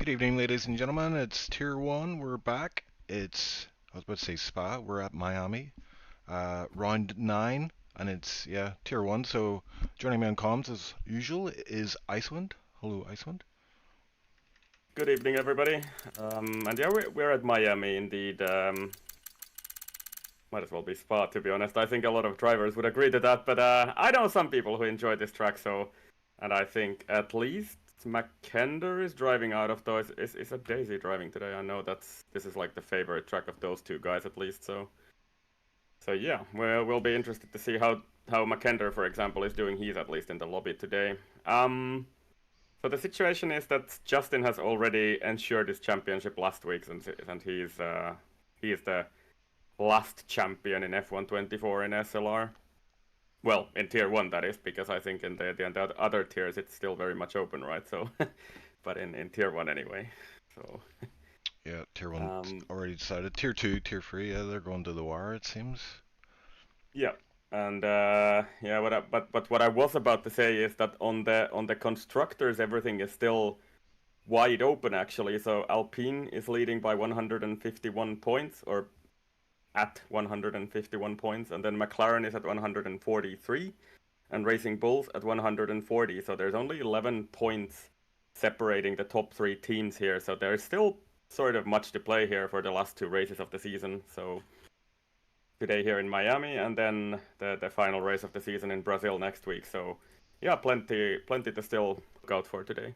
Good evening, ladies and gentlemen. It's Tier 1. We're back. I was about to say Spa. We're at Miami. Round 9, and it's, yeah, Tier 1. So joining me on comms as usual is Icewind. Hello, Icewind. Good evening, everybody. And yeah, we're at Miami indeed. Might as well be Spa, to be honest. I think a lot of drivers would agree to that, but I know some people who enjoy this track, and I think at least McKender is driving out of those. Is that Daisy driving today? I know this is like the favorite track of those two guys at least. So yeah, we'll be interested to see how McKender, for example, is doing. He's at least in the lobby today. So the situation is that Justin has already ensured his championship last week, and he is the last champion in F124 in SLR. Well, in Tier 1 that is, because I think in the other tiers it's still very much open, right? So, but in Tier 1 anyway. So. Yeah, Tier 1 already decided. Tier 2, Tier 3, yeah, they're going to the wire, it seems. Yeah. And yeah, but what I was about to say is that on the constructors, everything is still wide open actually. So Alpine is leading by 151 points, or at 151 points, and then McLaren is at 143, and Racing Bulls at 140. So there's only 11 points separating the top three teams here. So there's still sort of much to play here for the last two races of the season. So today here in Miami, and then the final race of the season in Brazil next week. So yeah, plenty to still look out for today.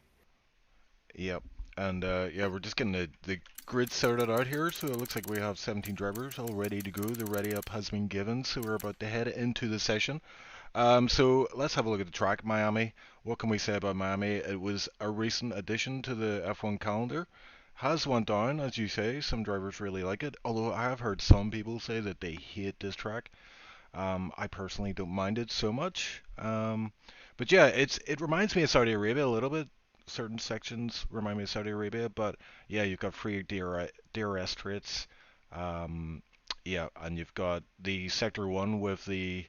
Yep. And yeah, we're just getting the grid sorted out here, so it looks like we have 17 drivers all ready to go. The ready up has been given, so we're about to head into the session. So let's have a look at the track, Miami. What can we say about Miami? It was a recent addition to the F1 calendar. Has went down, as you say. Some drivers really like it, although I have heard some people say that they hate this track. I personally don't mind it so much. But yeah, it reminds me of Saudi Arabia a little bit. Certain sections remind me of Saudi Arabia, but yeah, you've got free DRS traits. Yeah, and you've got the Sector 1 with the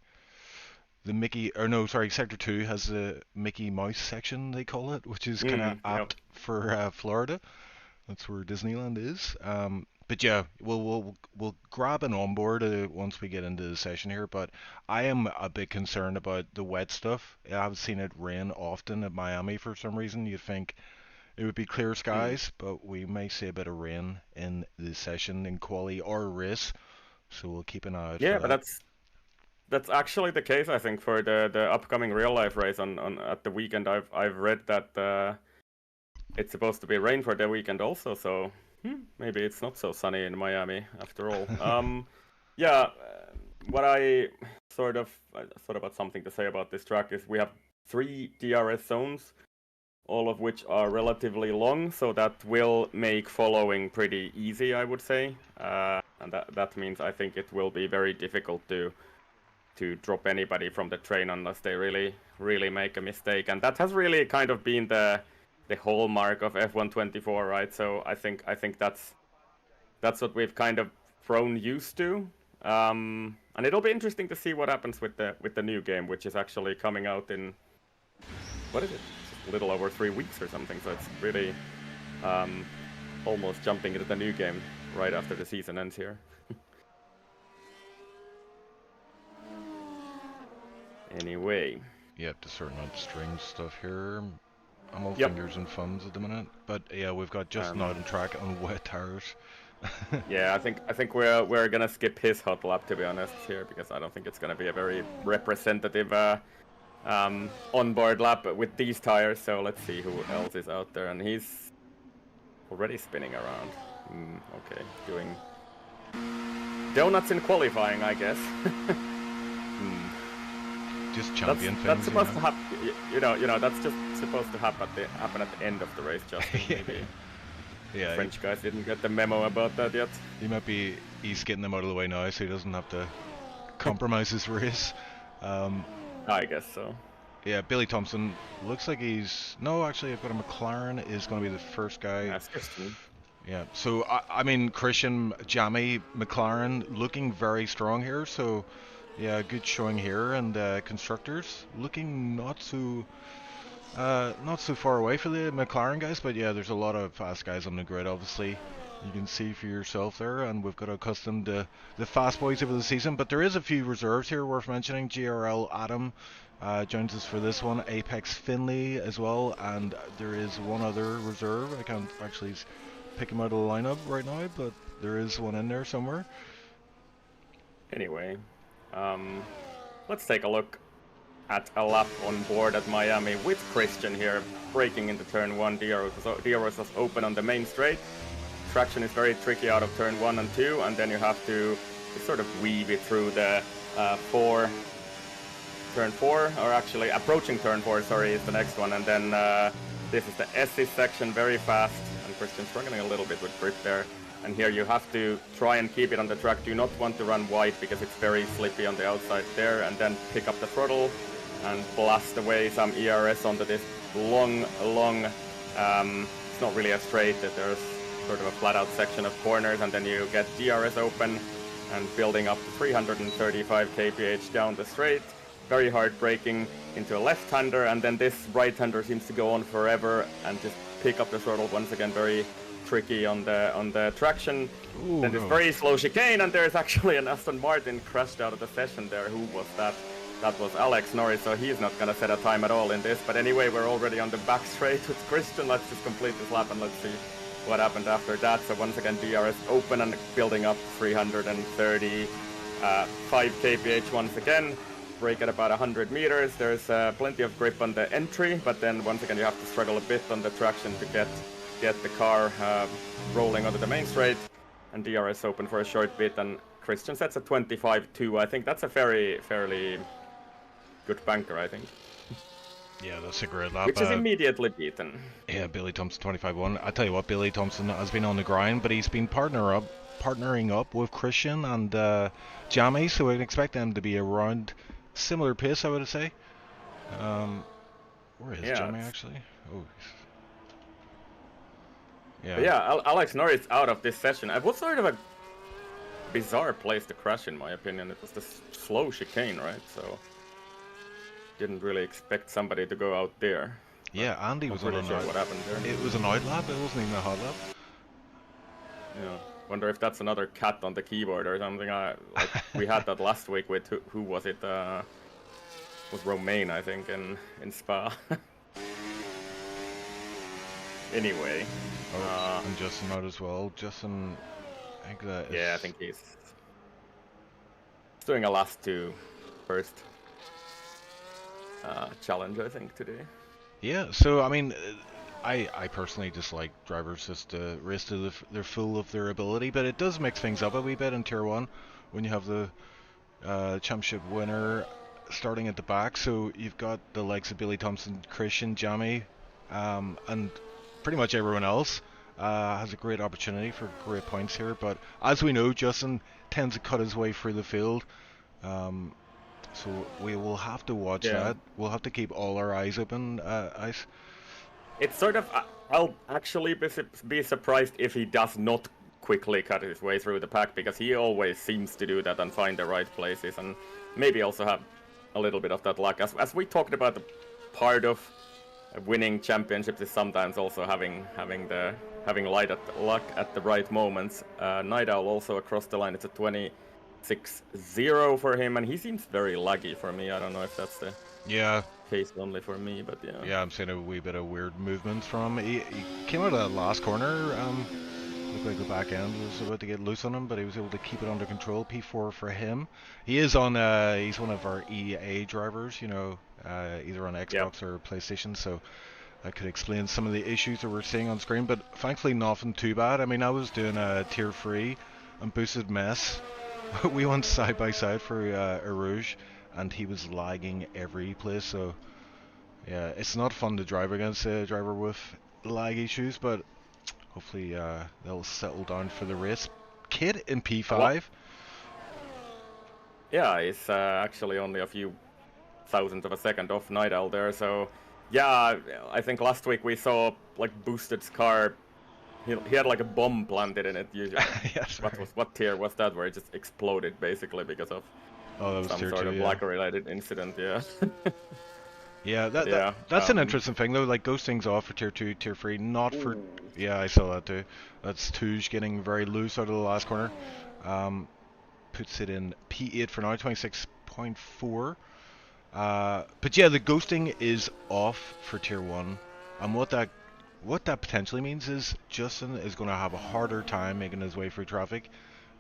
Mickey, or no, sorry, Sector 2 has the Mickey Mouse section, they call it, which is kind of apt Yep. for Florida. That's where Disneyland is. But yeah, we'll grab an onboard once we get into the session here. But I am a bit concerned about the wet stuff. I've seen it rain often at Miami for some reason. You'd think it would be clear skies, but we may see a bit of rain in the session in quali or race. So we'll keep an eye out for Yeah, but that. that's actually the case, I think, for the upcoming real life race on at the weekend. I've read that it's supposed to be rain for the weekend also, so maybe it's not so sunny in Miami after all. Yeah, what I sort of thought about something to say about this track is we have 3 DRS zones, all of which are relatively long, so that will make following pretty easy, I would say. And that means I think it will be very difficult to drop anybody from the train unless they really make a mistake. And that has really kind of been the hallmark of F124, right? So I think that's what we've kind of grown used to. And it'll be interesting to see what happens with the new game, which is actually coming out in, what is it? Just a little over 3 weeks or something. So it's really almost jumping into the new game right after the season ends here. Anyway. Yep, just sorting out string stuff here. I'm all Yep. fingers and thumbs at the minute. But yeah, we've got Justin out on track on wet tires. Yeah, I think we're gonna skip his hot lap, to be honest, here, because I don't think it's gonna be a very representative onboard lap with these tires. So let's see who else is out there, and he's already spinning around. Okay, doing donuts in qualifying, I guess. Just champion things. That's supposed to happen. You know, that's just supposed to happen at the end of the race, Justin. Maybe. Yeah, French guys didn't get the memo about that yet. He's getting them out of the way now, so he doesn't have to compromise his race. I guess so. Yeah, Billy Thompson looks like no, actually, I've got a McLaren is going to be the first guy. That's Christian. Yeah, so I mean Christian, Jammy, McLaren looking very strong here. So yeah, good showing here, and constructors looking not so Not so far away for the McLaren guys, but yeah, there's a lot of fast guys on the grid, obviously. You can see for yourself there, and we've got accustomed to the fast boys over the season, but there is a few reserves here worth mentioning. GRL Adam joins us for this one, Apex Finley as well, and there is one other reserve. I can't actually pick him out of the lineup right now, but there is one in there somewhere. Anyway, let's take a look at a lap on board at Miami with Christian here, braking into turn 1. DRS was open on the main straight. Traction is very tricky out of turn 1 and 2, and then you have to sort of weave it through the turn 4, or actually approaching turn 4, sorry, is the next one, and then this is the SE section, very fast, and Christian struggling a little bit with grip there. And here you have to try and keep it on the track. Do not want to run wide because it's very slippy on the outside there, and then pick up the throttle and blast away some ERS onto this long, it's not really a straight, there's sort of a flat out section of corners, and then you get DRS open and building up to 335 kph down the straight. Very hard braking into a left-hander, and then this right-hander seems to go on forever and just pick up the throttle once again, very tricky on the traction. Ooh, then this very slow chicane, and there's actually an Aston Martin crashed out of the session there. Who was that? That was Alex Norris, so he's not gonna set a time at all in this. But anyway, we're already on the back straight with Christian. Let's just complete this lap and let's see what happened after that. So once again, DRS open and building up 335 kph once again. Brake at about 100 meters. There's plenty of grip on the entry, but then once again you have to struggle a bit on the traction to get the car rolling onto the main straight, and DRS open for a short bit, and Christian sets a 25-2. I think that's a fairly good banker, I think. Yeah, that's a great lap. Which is immediately beaten. Yeah, Billy Thompson 25-1. I tell you what, Billy Thompson has been on the grind, but he's been partnering up with Christian and Jamie, so I'd expect them to be around similar pace, I would say. Where is Jamie actually? Oh. Yeah. But yeah, Alex Norris out of this session. It was sort of a bizarre place to crash, in my opinion. It was this slow chicane, right? So didn't really expect somebody to go out there. Yeah, Andy was on an out. What happened there? It was an out lap. It wasn't even a hot lap. Yeah. Wonder if that's another cat on the keyboard or something. Like we had that last week with who was it? Was Romain, I think, in Spa. Anyway. Oh, and Justin out as well. Justin, I think that is... Yeah, I think he's doing a last two first challenge, I think, today. Yeah, so I mean, I personally dislike drivers just to race to their full of their ability, but it does mix things up a wee bit in Tier 1 when you have the championship winner starting at the back. So you've got the likes of Billy Thompson, Christian, Jamie, and pretty much everyone else has a great opportunity for great points here. But as we know, Justin tends to cut his way through the field. So we will have to watch that. We'll have to keep all our eyes open, Ice. It's sort of... I'll actually be surprised if he does not quickly cut his way through the pack, because he always seems to do that and find the right places, and maybe also have a little bit of that luck. As we talked about, the part of winning championships is sometimes also having luck at the right moments. Night Owl also across the line. It's a 26-0 for him, and he seems very laggy for me. I don't know if that's the case only for me, but yeah. Yeah, I'm seeing a wee bit of weird movements from him. He came out of that last corner. Looked like the back end was about to get loose on him, but he was able to keep it under control. P4 for him. He is on. He's one of our EA drivers, you know, either on Xbox or PlayStation. So that could explain some of the issues that we're seeing on screen. But thankfully, nothing too bad. I mean, I was doing a tier 3 and boosted mess. We went side by side for Erouge, and he was lagging every place. So yeah, it's not fun to drive against a driver with lag issues, but hopefully they'll settle down for the race. Kid in P5. Yeah, he's actually only a few thousandths of a second off Night Owl there. So yeah, I think last week we saw like Boosted's car. He had like a bomb planted in it. Yes, what tier was that? Where it just exploded basically because of some sort of lag-related incident. Yeah. Yeah, But yeah. that's an interesting thing though. Like ghosting's off for tier 2, tier 3, not for. Ooh. Yeah, I saw that too. That's Touge getting very loose out of the last corner. Um, Puts it in P8 for now, 26.4. But yeah, the ghosting is off for tier 1, and what that potentially means is Justin is going to have a harder time making his way through traffic,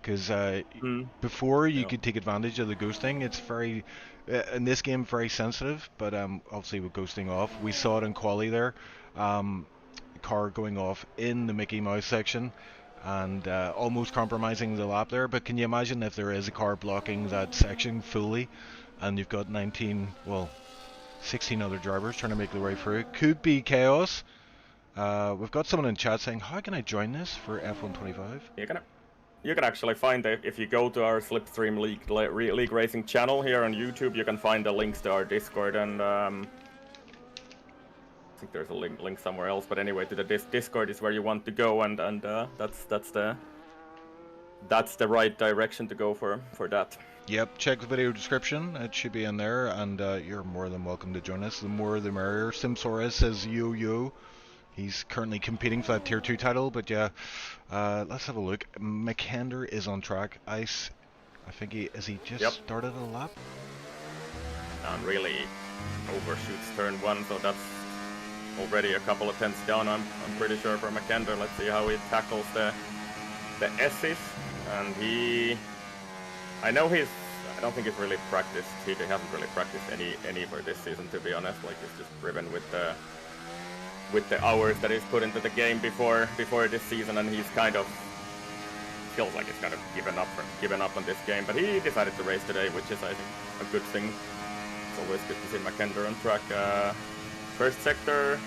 because Mm. before you Yeah. could take advantage of the ghosting. It's very in this game very sensitive, but obviously with ghosting off, we saw it in quali there. Um, Car going off in the Mickey Mouse section and almost compromising the lap there. But can you imagine if there is a car blocking that section fully, and you've got 19, well, 16 other drivers trying to make their way through? Could be chaos. We've got someone in chat saying, "How can I join this for F125?" You can actually find it if you go to our Slipstream League Racing channel here on YouTube. You can find the links to our Discord, and I think there's a link somewhere else. But anyway, to the Discord is where you want to go, and that's the right direction to go for that. Yep, check the video description. It should be in there, and you're more than welcome to join us. The more the merrier. Simsaurus says yo yo. He's currently competing for that tier 2 title, but yeah, let's have a look. McKender is on track. Ice, I think he just started a lap? And really overshoots turn 1, so that's already a couple of tenths down. I'm pretty sure for McKender. Let's see how he tackles the S's, and I don't think he's really practiced. He hasn't really practiced any for this season, to be honest. Like, he's just driven with the hours that he's put into the game before this season, and he's kind of feels like he's kind of given up on this game. But he decided to race today, which is, I think, a good thing. It's always good to see McKender on track. First sector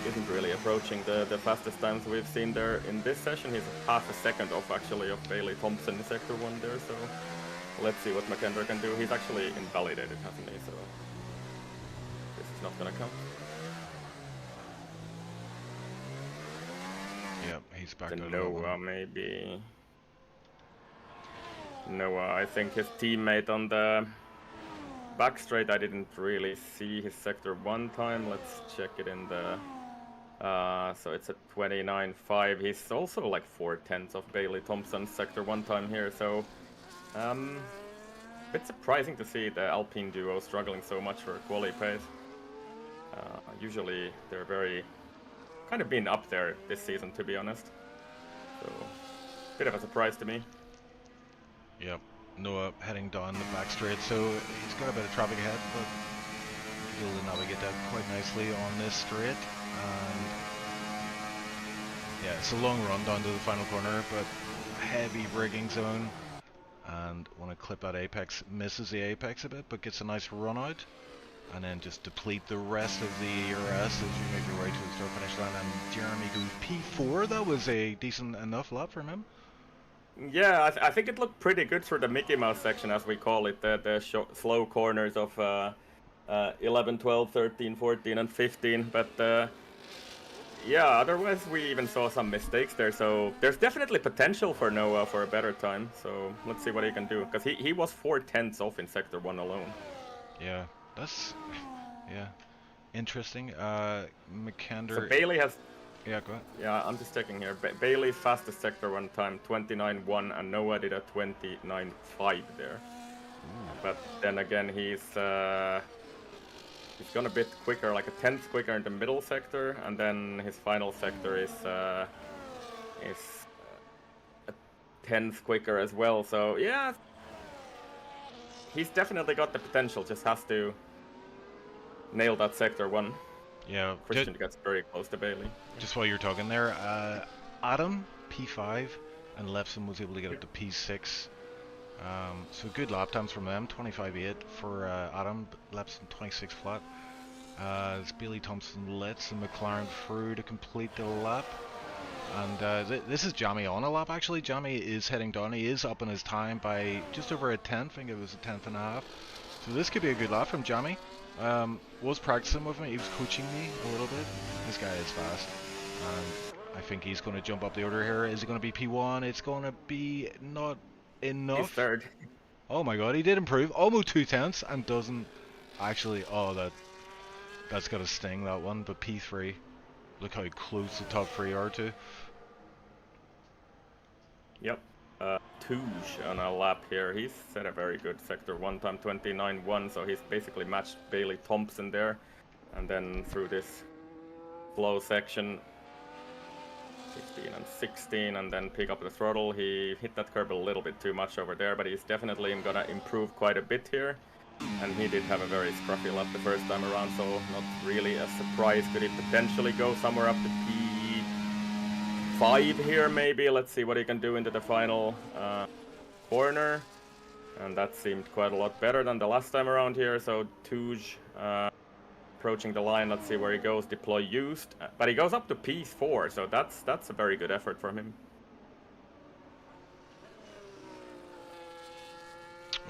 isn't really approaching the fastest times we've seen there in this session. He's half a second off, actually, of Bailey Thompson in sector 1 there, so let's see what McKender can do. He's actually invalidated, hasn't he? So this is not gonna count. Yep, he's back And out. Noah, maybe. Noah, I think his teammate on the back straight, I didn't really see his sector 1 time. Let's check it in the... so it's at 29.5. He's also like 4/10 of Bailey Thompson's sector 1 time here, so... a bit surprising to see the Alpine duo struggling so much for quali pace. Usually they're very... kind of been up there this season, to be honest. So, bit of a surprise to me. Yep, Noah heading down the back straight, so he's got a bit of traffic ahead, but he's able to navigate that quite nicely on this straight. And yeah, it's a long run down to the final corner, but heavy braking zone. And want to clip that apex, misses the apex a bit, but gets a nice run out. And then just deplete the rest of the ERS as you make your way to the start finish line. And Jeremy goes P4. That was a decent enough lap from him. Yeah, I think it looked pretty good for the Mickey Mouse section, as we call it, the slow corners of 11, 12, 13, 14, and 15. But yeah, otherwise we even saw some mistakes there. So there's definitely potential for Noah for a better time. So let's see what he can do, because he was 4/10 off in sector 1 alone. Yeah, that's interesting. McKender. So Bailey has... Yeah, go ahead. Yeah, I'm just checking here. Bailey's fastest sector 1 time, 29.1, and Noah did a 29.5 there. Ooh. But then again, he's gone a bit quicker, like a 10th quicker in the middle sector, and then his final sector is a 10th quicker as well. So yeah, he's definitely got the potential. Just has to nail that sector 1. Yeah, Christian gets very close to Bailey. Just while you're talking there, Adam P5 and Lefson was able to get up to P6. So good lap times from them. 25.8 for Adam, Lefson 26 flat. It's Bailey Thompson lets the McLaren through to complete the lap. And this is Jamie on a lap actually. Jamie is heading down. He is up in his time by just over a tenth. I think it was a tenth and a half. So this could be a good lap from Jamie. Was practicing with me, he was coaching me a little bit. This guy is fast, and I think he's going to jump up the order here. Is it going to be P1? It's going to be not enough. He's third. Oh my god, he did improve, almost 2 tenths, and doesn't actually. Oh, that That's got a sting, that one, but P3. Look how close the top three are to. Yep. Touge on a lap here. He's set a very good sector 1 time 29.1, so he's basically matched Bailey Thompson there. And then through this slow section, 15 and 16, and then pick up the throttle. He hit that curb a little bit too much over there, but he's definitely gonna improve quite a bit here. And he did have a very scruffy lap the first time around, so not really a surprise. Could he potentially go somewhere up to P5 here, maybe? Let's see what he can do into the final corner. And that seemed quite a lot better than the last time around here, so Touge approaching the line. Let's see where he goes. Deploy used, but he goes up to P4, so that's a very good effort from him.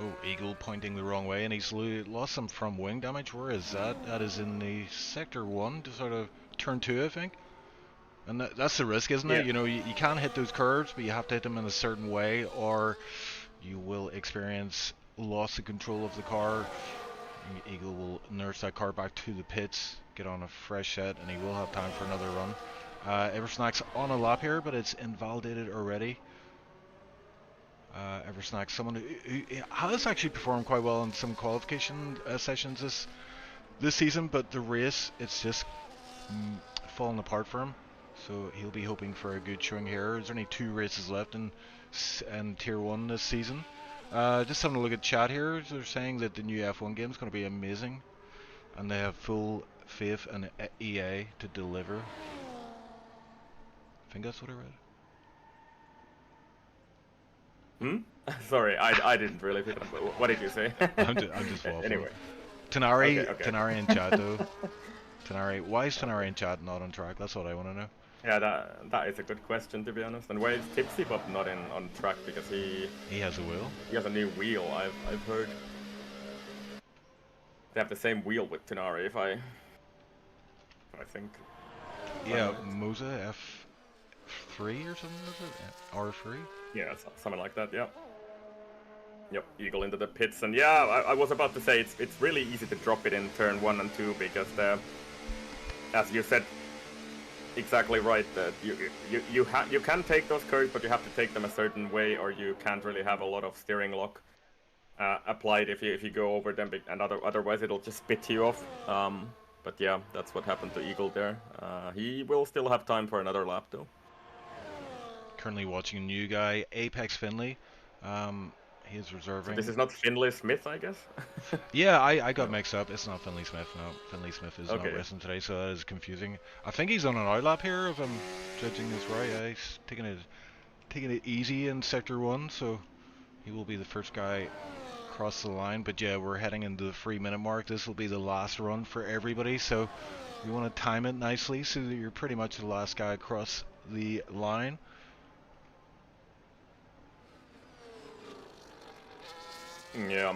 Oh, Eagle pointing the wrong way, and he's lost some from wing damage. Where is that? That is in the sector 1 to sort of turn 2, I think. And that's the risk, isn't it? You know, you can't hit those curves, but you have to hit them in a certain way, or you will experience loss of control of the car. Eagle will nurse that car back to the pits, get on a fresh set, and he will have time for another run. Eversnack's on a lap here, but it's invalidated already. Eversnack, someone who has actually performed quite well in some qualification sessions this season, but the race, it's just fallen apart for him. So he'll be hoping for a good showing here. There's only 2 races left in Tier 1 this season. Just having a look at chat here. They're saying that the new F1 game is going to be amazing, and they have full faith in EA to deliver. I think that's what I read. Sorry, I didn't really pick it up. What did you say? I'm just waffling. Anyway. Tanari, okay. Tanari in chat though. Tanari, why is Tanari in chat not on track? That's what I want to know. Yeah, that is a good question, to be honest. And why is Tipsy Bob not on track? Because he has a wheel. He has a new wheel. I've heard. They have the same wheel with Tanari, if I think. Yeah, Moza F3 or something, is it? R3? Yeah, something like that. Yeah. Yep, Eagle into the pits, and yeah, I was about to say it's really easy to drop it in turn 1 and 2 because as you said, exactly right, that you can take those curves, but you have to take them a certain way, or you can't really have a lot of steering lock applied if you go over them, and otherwise it'll just spit you off. But yeah, that's what happened to Eagle there. He will still have time for another lap though. Currently watching a new guy, Apex Finley. He is reserving. So this is not Finley Smith, I guess? Yeah, I got mixed up. It's not Finley Smith. No, Finley Smith is not racing today, so that is confusing. I think he's on an outlap here, if I'm judging this right. Yeah, he's taking it easy in Sector 1, so he will be the first guy across the line. But yeah, we're heading into the 3-minute mark. This will be the last run for everybody, so you want to time it nicely so that you're pretty much the last guy across the line. Yeah.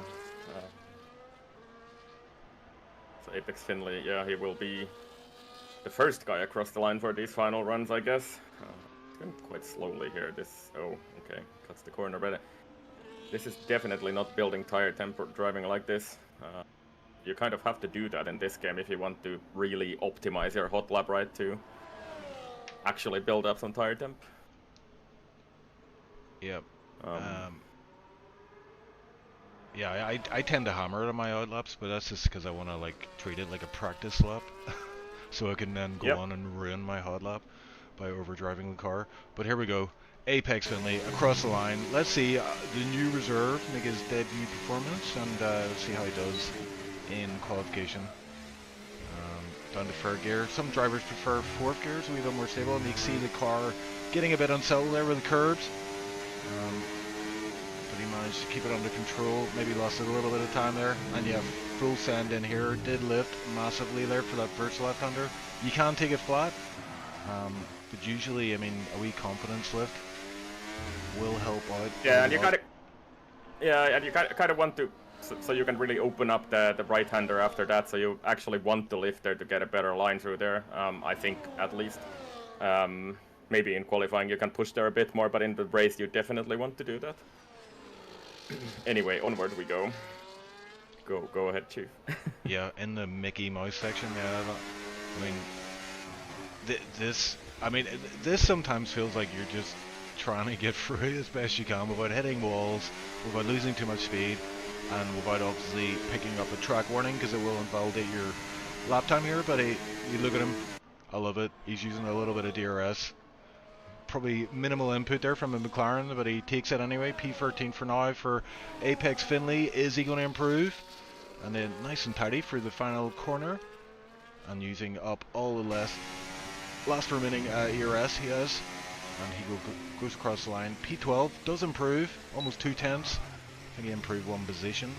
So Apex Finley, yeah, he will be the first guy across the line for these final runs, I guess. Going quite slowly here. Oh, okay, cuts the corner, but this is definitely not building tire temp driving like this. You kind of have to do that in this game if you want to really optimize your hot lap, right, to actually build up some tire temp. Yep. Yeah, I tend to hammer it on my outlaps, but that's just because I want to like treat it like a practice lap, so I can then go on and ruin my hot lap by overdriving the car. But here we go, Apex Finley across the line. Let's see the new reserve make his debut performance, and let's see how he does in qualification. Down to third gear. Some drivers prefer fourth gear, so a bit more stable, and you can see the car getting a bit unsettled there with the curbs. But he managed to keep it under control, maybe lost a little bit of time there, and yeah, full send in here, did lift massively there for that first left-hander. You can take it flat, but usually, I mean, a wee confidence lift will help out. Yeah, and you kind of want to, so you can really open up the right-hander after that, so you actually want to lift there to get a better line through there, I think, at least. Maybe in qualifying you can push there a bit more, but in the race you definitely want to do that. Anyway, onward we go. Go ahead, Chief. Yeah, in the Mickey Mouse section, yeah. I mean, this sometimes feels like you're just trying to get through as best you can without hitting walls, without losing too much speed, and without obviously picking up a track warning, because it will invalidate your lap time here. But you look at him, I love it. He's using a little bit of DRS. Probably minimal input there from a McLaren, but he takes it anyway. P13 for now for Apex Finley. Is he going to improve? And then nice and tidy through the final corner, and using up all the last remaining ERS he has, and he goes across the line. P12 does improve, almost 2/10. I think he improved one position.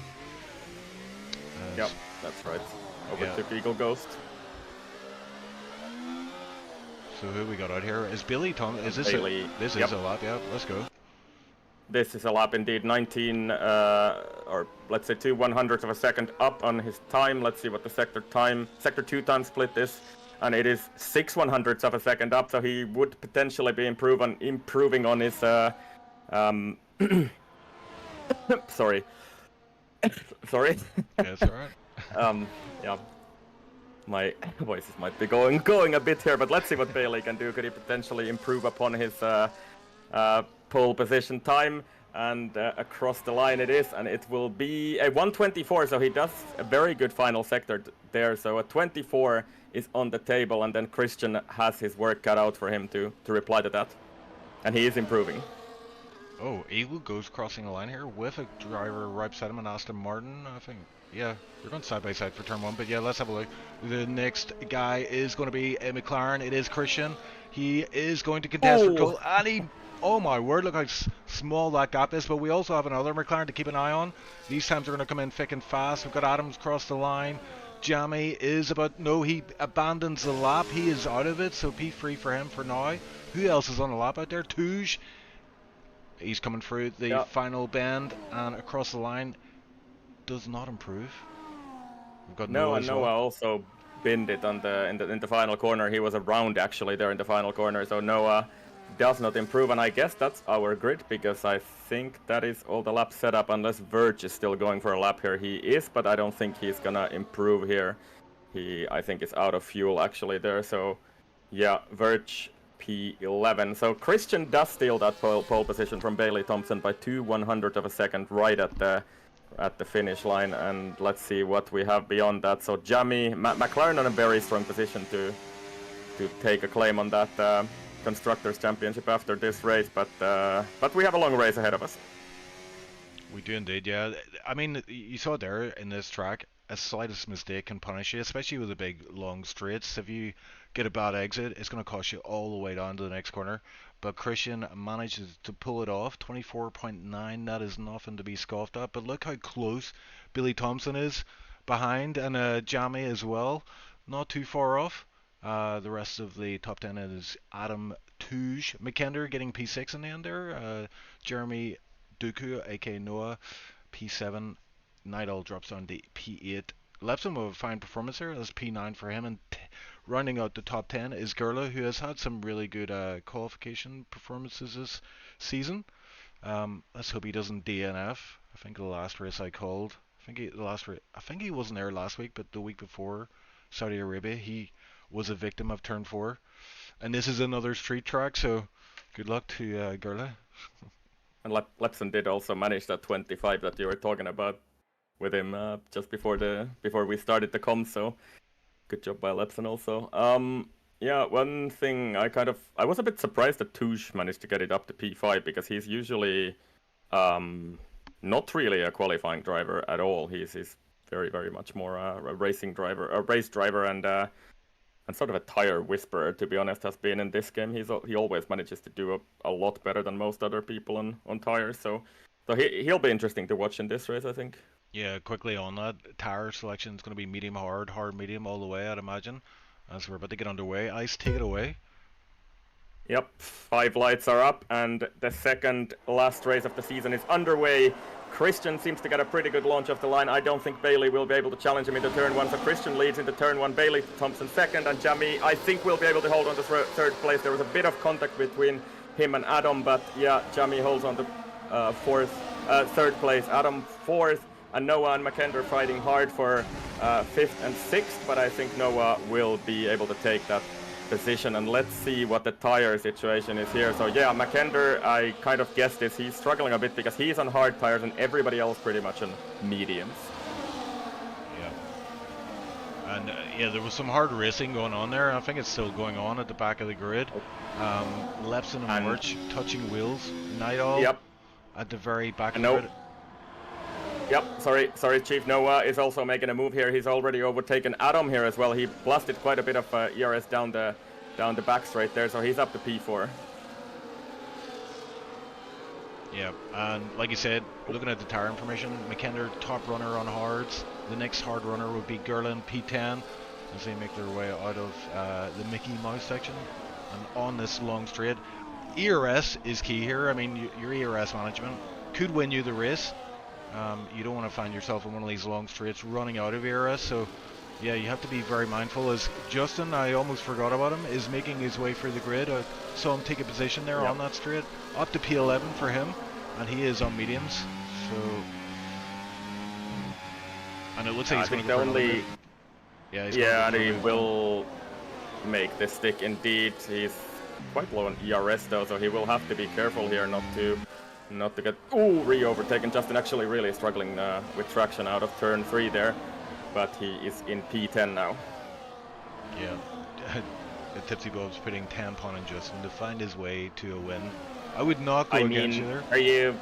Yep, that's right. Over yeah. to Eagle Ghost. So who we got out here? Is Billy Tom? Is this Bailey. This Yep. is a lap? Yeah, let's go. This is a lap indeed, 19 or let's say 2/100ths of a second up on his time. Let's see what the sector 2 time split is, and it is 6/100ths of a second up. So he would potentially be improving on his. Sorry. Sorry. Yeah, it's alright. Yeah. My voices might be going a bit here, but let's see what Bailey can do. Could he potentially improve upon his pole position time? And across the line it is, and it will be a 1:24, so he does a very good final sector there. So a 24 is on the table, and then Christian has his work cut out for him to reply to that. And he is improving. Oh, Eagle goes crossing the line here with a driver right beside him, and Aston Martin, I think. Yeah, they're going side by side for turn 1, but yeah, let's have a look. The next guy is going to be a McLaren. It is Christian. He is going to contest for goal, and he, oh my word, look how small that gap is. But we also have another McLaren to keep an eye on. These times are going to come in thick and fast. We've got Adams across the line. Jamie is about, no, he abandons the lap. He is out of it, so P3 for him for now. Who else is on the lap out there? Touge. He's coming through the final bend and across the line. Does not improve. We've got Noah as well. Noah also binned it on in the final corner. He was around actually there in the final corner, so Noah does not improve, and I guess that's our grid, because I think that is all the laps set up, unless Verge is still going for a lap here. He is, but I don't think he's gonna improve here. He, I think, is out of fuel actually there, so yeah, Verge P11. So Christian does steal that pole position from Bailey Thompson by 2/100ths of a second right at the finish line, and let's see what we have beyond that. So Jamie, McLaren in a very strong position to take a claim on that Constructors' Championship after this race, but we have a long race ahead of us. We do indeed, yeah. I mean, you saw there in this track, a slightest mistake can punish you, especially with the big long straights. If you get a bad exit, it's going to cost you all the way down to the next corner. But Christian manages to pull it off, 24.9, that is nothing to be scoffed at. But look how close Billy Thompson is behind, and Jamie as well, not too far off. The rest of the top 10 is Adam Touge, McKender getting P6 in the end there, Jeremy Duku, aka Noah, P7, Nidal drops on the P8. Lepson with a fine performance there, that's P9 for him, and rounding out the top 10 is Gerla, who has had some really good qualification performances this season. Let's hope he doesn't DNF. I think the last race I called, I think he wasn't there last week, but the week before Saudi Arabia, he was a victim of turn 4. And this is another street track, so good luck to Gerla. And Lepson did also manage that 25 that you were talking about with him just before we started the comms, so good job by Lepson also. Yeah, one thing I was a bit surprised that Touche managed to get it up to P5, because he's usually not really a qualifying driver at all. He's very, very much more a race driver, and sort of a tire whisperer, to be honest, has been in this game. He always manages to do a lot better than most other people on tires, so he'll be interesting to watch in this race, I think. Yeah, quickly on that, tire selection is going to be medium hard, medium all the way, I'd imagine, as we're about to get underway. Ice, take it away. Yep, 5 lights are up, and the second last race of the season is underway. Christian seems to get a pretty good launch off the line. I don't think Bailey will be able to challenge him into turn 1, so Christian leads into turn 1, Bailey Thompson second, and Jamie, I think, will be able to hold on to third place. There was a bit of contact between him and Adam, but yeah, Jamie holds on to third place, Adam fourth, and Noah and Mackinder fighting hard for 5th and 6th, but I think Noah will be able to take that position, and let's see what the tire situation is here. So yeah, Mackinder, I kind of guessed this, he's struggling a bit because he's on hard tires and everybody else pretty much on mediums. Yeah. And yeah, there was some hard racing going on there. I think it's still going on at the back of the grid. Lepson and March touching wheels. Night Owl at the very back of the grid. Yep, sorry, Chief. Noah is also making a move here. He's already overtaken Adam here as well. He blasted quite a bit of ERS down the back straight there, so he's up to P4. Yeah, and like you said, looking at the tire information, Mackinder top runner on hards. The next hard runner would be Gerlin P10 as they make their way out of the Mickey Mouse section and on this long straight. ERS is key here. I mean, your ERS management could win you the race. You don't want to find yourself in one of these long straights running out of ERS, so yeah, you have to be very mindful. As Justin, I almost forgot about him, is making his way through the grid. I saw him take a position there on that straight, up to P11 for him, and he is on mediums. So, and it looks like he's going to go for yeah, and he will make the stick indeed. He's quite low on ERS though, so he will have to be careful here not to get re-overtaken. Justin actually really struggling with traction out of turn 3 there, but he is in P10 now. Yeah, Tipsy Bob's putting 10 pound on Justin to find his way to a win. I would not go against you there. Are you?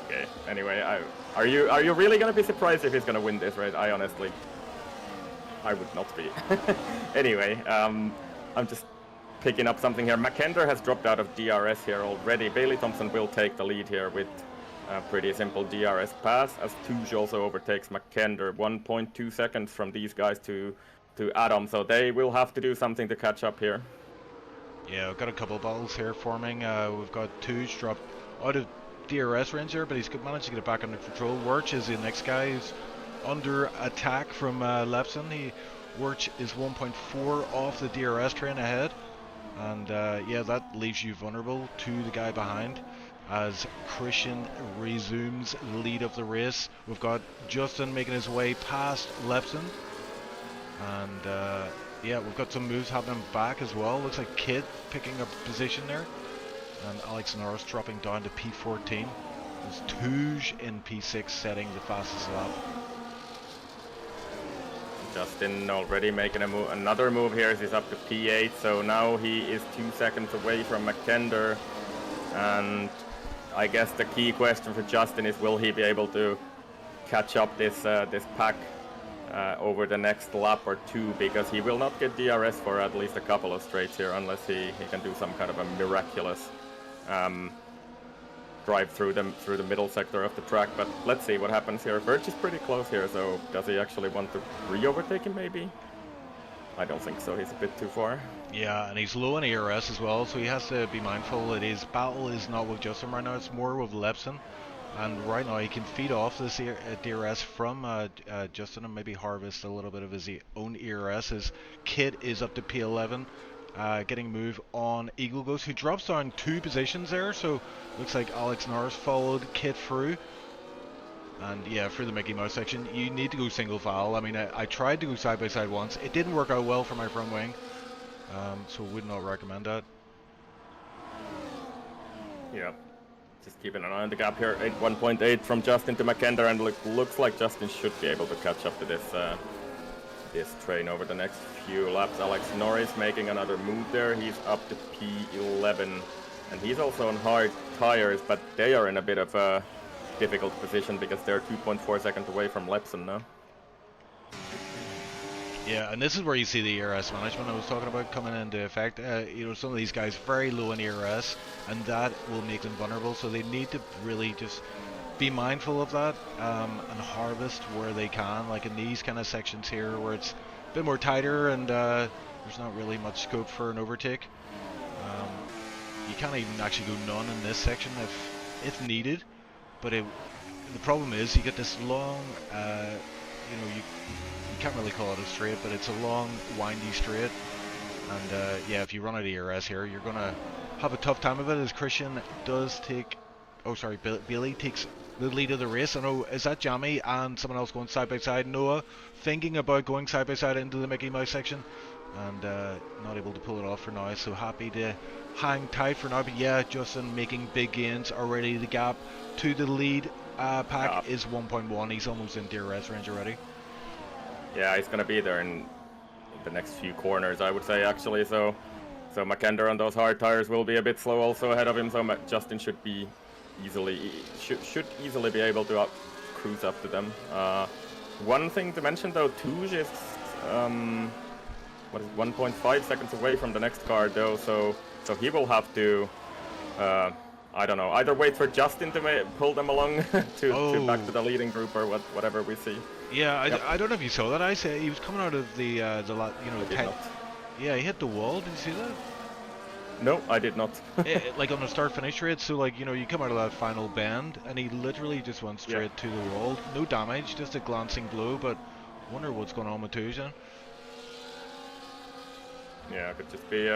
Okay. Anyway, are you really gonna be surprised if he's gonna win this race? I honestly, I would not be. Anyway, I'm just picking up something here. Mackinder has dropped out of DRS here already. Bailey Thompson will take the lead here with a pretty simple DRS pass, as Touge also overtakes Mackinder. 1.2 seconds from these guys to Adam, so they will have to do something to catch up here. Yeah, we've got a couple of battles here forming. We've got Touge dropped out of DRS range here, but he's managed to get it back under control. Wirch is the next guy who's under attack from Lepson. Wirch is 1.4 off the DRS train ahead. And yeah, that leaves you vulnerable to the guy behind as Christian resumes the lead of the race. We've got Justin making his way past Lepson, and yeah, we've got some moves happening back as well. Looks like Kid picking up position there, and Alex Norris dropping down to P14. There's Touge in P6 setting the fastest lap. Justin already making another move here as he's up to P8, so now he is 2 seconds away from Mackinder. And I guess the key question for Justin is, will he be able to catch up this pack over the next lap or two, because he will not get DRS for at least a couple of straights here unless he can do some kind of a miraculous drive through the middle sector of the track. But let's see what happens here. Birch is pretty close here, so does he actually want to re-overtake him maybe? I don't think so, he's a bit too far. Yeah, and he's low in ERS as well, so he has to be mindful that his battle is not with Justin right now, it's more with Lepson. And right now he can feed off this DRS from Justin and maybe harvest a little bit of his own ERS. His Kid is up to P11. Getting a move on Eagle Ghost, who drops down 2 positions there, so looks like Alex Norris followed Kid through. And yeah, through the Mickey Mouse section, you need to go single file. I mean, I tried to go side by side once. It didn't work out well for my front wing, so would not recommend that. Yeah, just keeping an eye on the gap here. 1.8 from Justin to Mackinder, and looks like Justin should be able to catch up to this train over the next few laps. Alex Norris making another move there. He's up to P11, and he's also on hard tires, but they are in a bit of a difficult position because they're 2.4 seconds away from Lepson now. Yeah, and this is where you see the ERS management I was talking about coming into effect. You know, some of these guys very low in ERS, and that will make them vulnerable, so they need to really just be mindful of that and harvest where they can, like in these kind of sections here where it's a bit more tighter and there's not really much scope for an overtake. You can't even actually go none in this section if needed, but the problem is you get this long, you know, you can't really call it a straight, but it's a long windy straight, and yeah, if you run out of ERS here, you're gonna have a tough time of it, as Christian does take, oh sorry, Billy takes the lead of the race. I know, is that Jamie and someone else going side by side? Noah thinking about going side by side into the Mickey Mouse section and not able to pull it off for now. So happy to hang tight for now. But yeah, Justin making big gains already. The gap to the lead pack is 1.1. He's almost in DRS range already. Yeah, he's gonna be there in the next few corners, I would say, actually. So Mackinder on those hard tires will be a bit slow also ahead of him. So Justin should easily be able to cruise up to them. One thing to mention though, Touge is 1.5 seconds away from the next car though. So he will have to. I don't know, either wait for Justin to pull them along to back to the leading group or whatever we see. Yeah, I don't know if you saw that. I say he was coming out of the yeah, he hit the wall. Did you see that? No, I did not. Like on the start finish rate, so like, you know, you come out of that final bend and he literally just went straight to the wall. No damage, just a glancing blow, but wonder what's going on with Tujan. Yeah, it could just be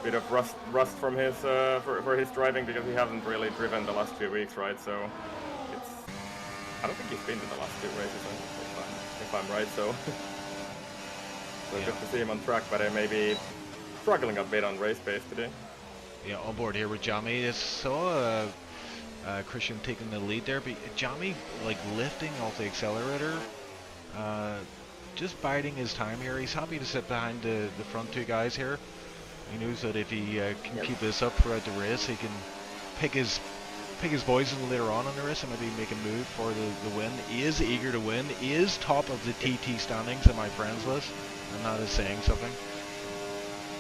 bit of rust from his for his driving, because he hasn't really driven the last few weeks, right? So I don't think he's been in the last two races, if I'm right. So good to see him on track, but I may be struggling a bit on race pace today. Yeah, on board here with Jamie. I saw Christian taking the lead there, but Jamie like lifting off the accelerator, just biding his time here. He's happy to sit behind the front two guys here. He knows that if he can keep this up throughout the race, he can pick his poison later on in the race and maybe make a move for the win. He is eager to win. He is top of the TT standings in my friends list, and that is saying something.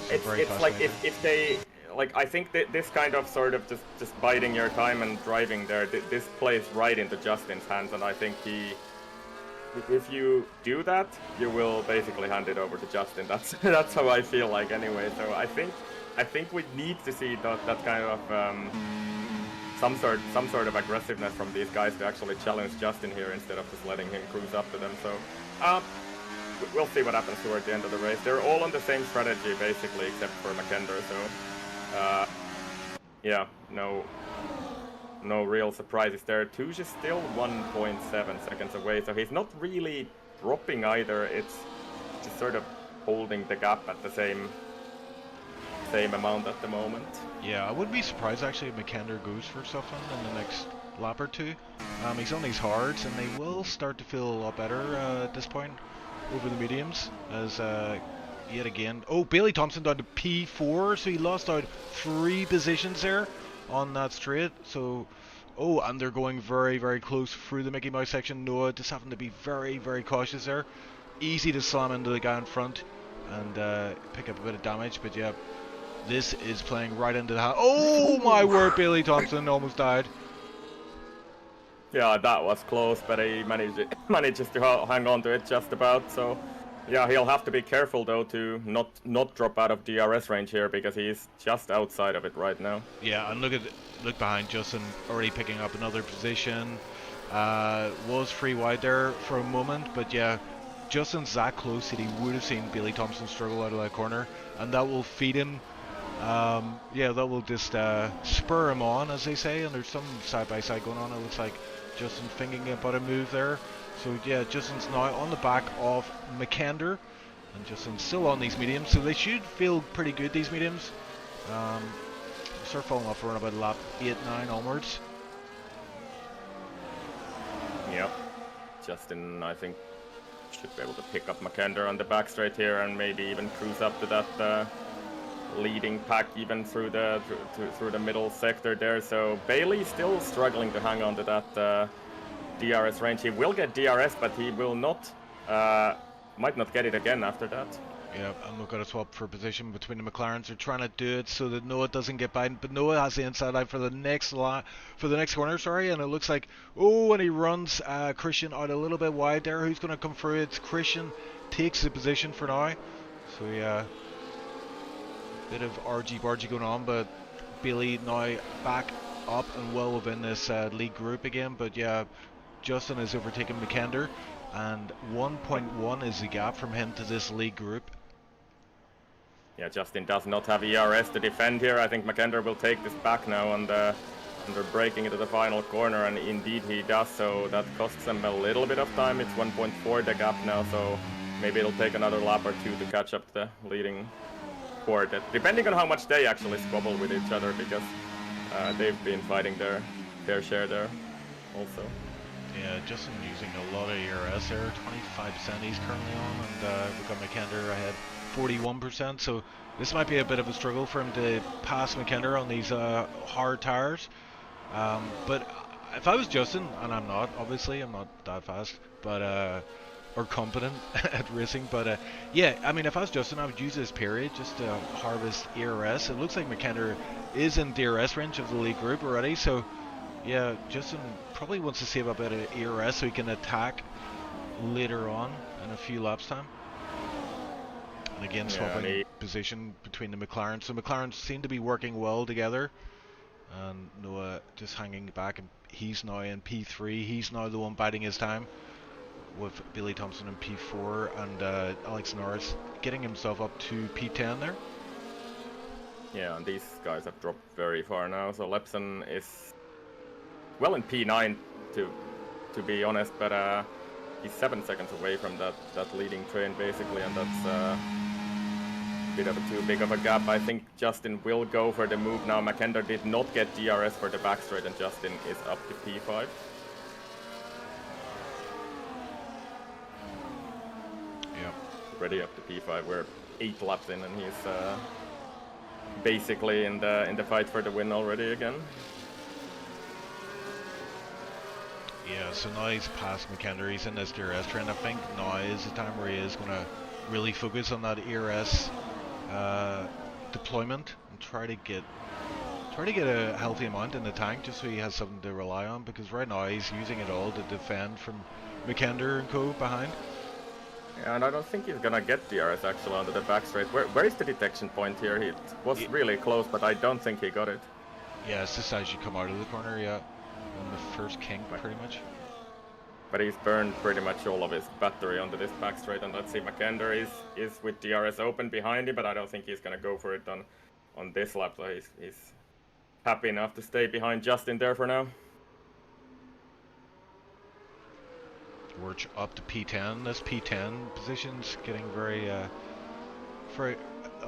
So it's like if they, like, I think that this kind of sort of just biding your time and driving there, this plays right into Justin's hands, and I think if you do that, you will basically hand it over to Justin. That's how I feel like anyway. So I think we need to see that kind of some sort of aggressiveness from these guys to actually challenge Justin here instead of just letting him cruise up to them. So we'll see what happens toward the end of the race. They're all on the same strategy basically, except for Mackinder. So yeah, no real surprises there. Touge is still 1.7 seconds away, so he's not really dropping either. It's just sort of holding the gap at the same amount at the moment. Yeah, I wouldn't be surprised actually if Mackinder goes for something in the next lap or two. He's on these hards, and they will start to feel a lot better at this point over the mediums, as yet again. Oh, Bailey Thompson down to P4, so he lost out 3 positions there on that straight. So and they're going very, very close through the Mickey Mouse section. Noah just having to be very, very cautious there. Easy to slam into the guy in front and pick up a bit of damage, but yeah, this is playing right into the oh my word, Bailey Thompson almost died. Yeah, that was close, but he manages to hang on to it just about. So yeah, he'll have to be careful though to not drop out of DRS range here, because he's just outside of it right now. Yeah, and look behind Justin, already picking up another position. Was free wide there for a moment, but yeah, Justin's that close that he would have seen Bailey Thompson struggle out of that corner, and that will feed him. Yeah, that will just spur him on, as they say, and there's some side by side going on. It looks like Justin thinking about a move there. So yeah, Justin's now on the back of Mackinder, and Justin's still on these mediums, so they should feel pretty good, these mediums. Start falling off around about lap 8-9 onwards. Yep, Justin, I think, should be able to pick up Mackinder on the back straight here, and maybe even cruise up to that leading pack even through the middle sector there. So Bailey still struggling to hang on to that DRS range. He will get DRS, but he will not, might not get it again after that. Yeah, and we've got a swap for position between the McLarens. They're trying to do it so that Noah doesn't get by, but Noah has the inside line for the next corner, sorry, and it looks like, and he runs Christian out a little bit wide there. Who's going to come through? It's Christian, takes the position for now. So yeah, bit of argy-bargy going on, but Bailey now back up and well within this league group again. But yeah, Justin has overtaken Mackinder, and 1.1 is the gap from him to this league group. Yeah, Justin does not have ERS to defend here. I think Mackinder will take this back now, and under braking into the final corner, and indeed he does, so that costs them a little bit of time. It's 1.4 the gap now, so maybe it'll take another lap or two to catch up the leading quartet, depending on how much they actually squabble with each other, because they've been fighting their share there also. Yeah, Justin using a lot of ERS there, 25% he's currently on, and we've got McKender ahead 41%, so this might be a bit of a struggle for him to pass McKender on these hard tires. But if I was Justin, and I'm not, obviously, I'm not that fast, but or competent at racing, but yeah, I mean, if I was Justin, I would use this period just to harvest ERS. It looks like McKender is in DRS range of the lead group already, so yeah, Justin probably wants to save a bit of ERS so he can attack later on in a few laps time. And again, swapping position between the McLarens. So McLarens seem to be working well together. And Noah just hanging back, and he's now in P3. He's now the one biding his time, with Billy Thompson in P4, and Alex Norris getting himself up to P10 there. Yeah, and these guys have dropped very far now. So Lepson is well in P9 to be honest, but he's 7 seconds away from that leading train basically, and that's a bit of a too big of a gap. I think Justin will go for the move now. McKender did not get DRS for the back straight, and Justin is up to P5. Yep. Already up to P5. We're 8 laps in, and he's basically in the fight for the win already again. Yeah, so now he's past McKender, he's in this DRS trend. I think now is the time where he is going to really focus on that ERS deployment and try to get a healthy amount in the tank, just so he has something to rely on, because right now he's using it all to defend from McKender and co behind. Yeah, and I don't think he's gonna get DRS actually onto the back straight. Where is the detection point here? It was really close, but I don't think he got it. Yeah, it's just as you come out of the corner, yeah. On the first kink, pretty much. But he's burned pretty much all of his battery onto this back straight, and let's see, McKender is with DRS open behind him, but I don't think he's gonna go for it on this lap, so he's happy enough to stay behind Justin there for now. We're up to P10. This P10 position's getting very a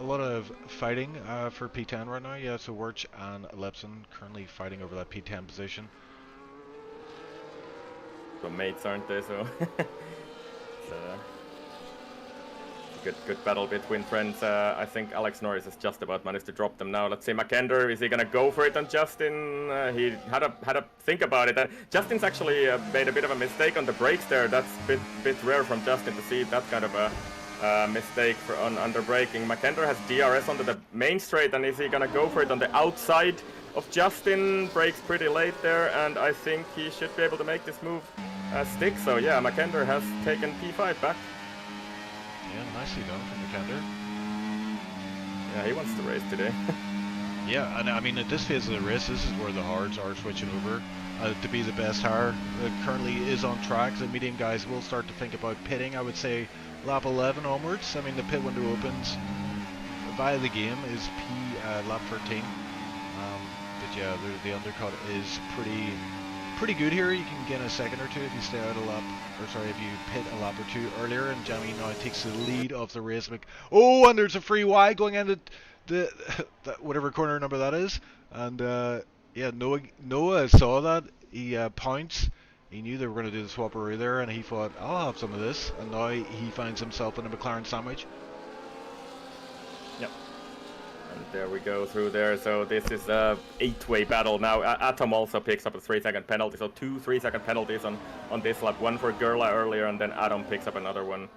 lot of fighting for P10 right now. Yeah, so Wirch and Lepson currently fighting over that P10 position. So mates, aren't they? So it's a good battle between friends. I think Alex Norris has just about managed to drop them now. Let's see, McKender, is he gonna go for it on Justin? He had a think about it. Justin's actually made a bit of a mistake on the brakes there. That's a bit rare from Justin to see that kind of a mistake on under braking. McKender has DRS onto the main straight, and is he gonna go for it on the outside of Justin? Brakes pretty late there, and I think he should be able to make this move stick. So yeah, McKender has taken P5 back. Yeah, nicely done from McKender. Yeah, he wants to race today. Yeah, and I mean, at this phase of the race, this is where the hards are switching over to be the best tire that currently is on track. The medium guys will start to think about pitting, I would say, lap 11 onwards. I mean, the pit window opens via the game is lap 13. But yeah, the undercut is pretty good here. You can gain a second or two if you stay out a lap, or sorry, if you pit a lap or two earlier. And Jamie now takes the lead of the race. Oh, and there's a free wide going into the whatever corner number that is. And yeah, Noah saw that. He pounced. He knew they were going to do the swapperoo there, and he thought, I'll have some of this. And now he finds himself in a McLaren sandwich. Yep. And there we go through there. So this is a 8-way battle now. Atom also picks up a 3-second penalty. So 2 3-second penalties on this lap. One for Gerla earlier, and then Atom picks up another one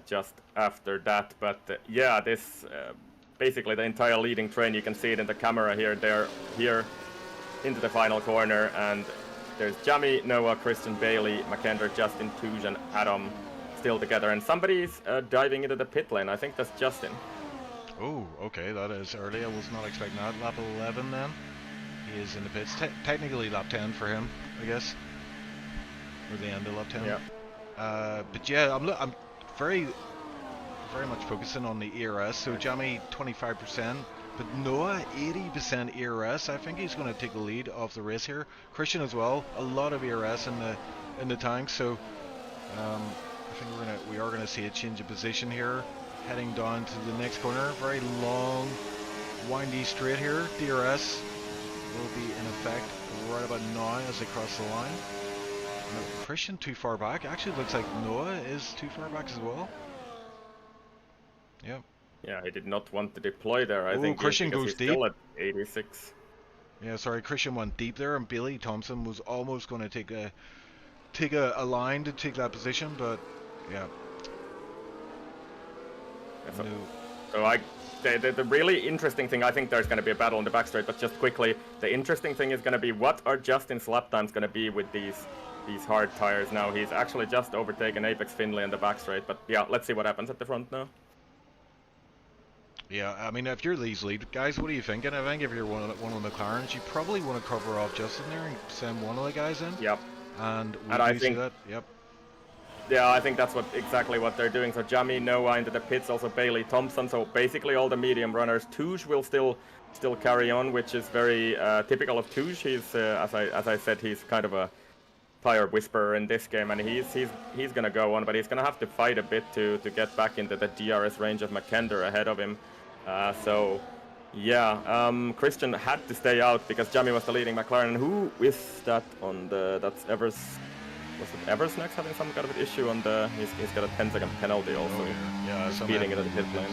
just after that. But yeah, this basically the entire leading train. You can see it in the camera here. They're here into the final corner, and there's Jamie, Noah, Christian Bailey, McKender, Justin, Tuj, and Adam still together. And somebody's diving into the pit lane. I think that's Justin. Oh, okay, that is early. I was not expecting that. Lap 11 then. He is in the pits. Technically lap 10 for him, I guess. Or the end of lap 10. Yeah. But yeah, I'm very much focusing on the ERS. So Jamie 25%, But Noah, 80% ERS. I think he's going to take the lead off the race here. Christian as well. A lot of ERS in the tank. So I think we are gonna see a change of position here, heading down to the next corner. Very long, windy straight here. DRS will be in effect right about now as they cross the line. No, Christian too far back. Actually, looks like Noah is too far back as well. Yep. Yeah, he did not want to deploy there. I think Christian because goes he's deep. still at 86. Yeah, sorry, Christian went deep there, and Bailey Thompson was almost going to take a line to take that position, but yeah. So the really interesting thing, I think there's going to be a battle in the back straight, but just quickly, the interesting thing is going to be what are Justin's lap times going to be with these hard tires now. He's actually just overtaken Apex Finley in the back straight, but yeah, let's see what happens at the front now. Yeah, I mean, if you're these lead guys, what are you thinking? I think if you're one of the McLarens, you probably want to cover off Justin there and send one of the guys in. Yep. And I think that. Yep. Yeah, I think that's exactly what they're doing. So Jamie, Noah into the pits, also Bailey Thompson. So basically all the medium runners. Touche will still carry on, which is very typical of Touche. He's as I said, he's kind of a tire whisperer in this game, and he's gonna go on, but he's gonna have to fight a bit to get back into the DRS range of McKender ahead of him. So yeah, Christian had to stay out because Jamie was the leading McLaren. Who is that on the? That's Evers. Was it Eversnax having some kind of an issue on the? He's got a 10-second penalty also. Oh, yeah, speeding it at the pit lane.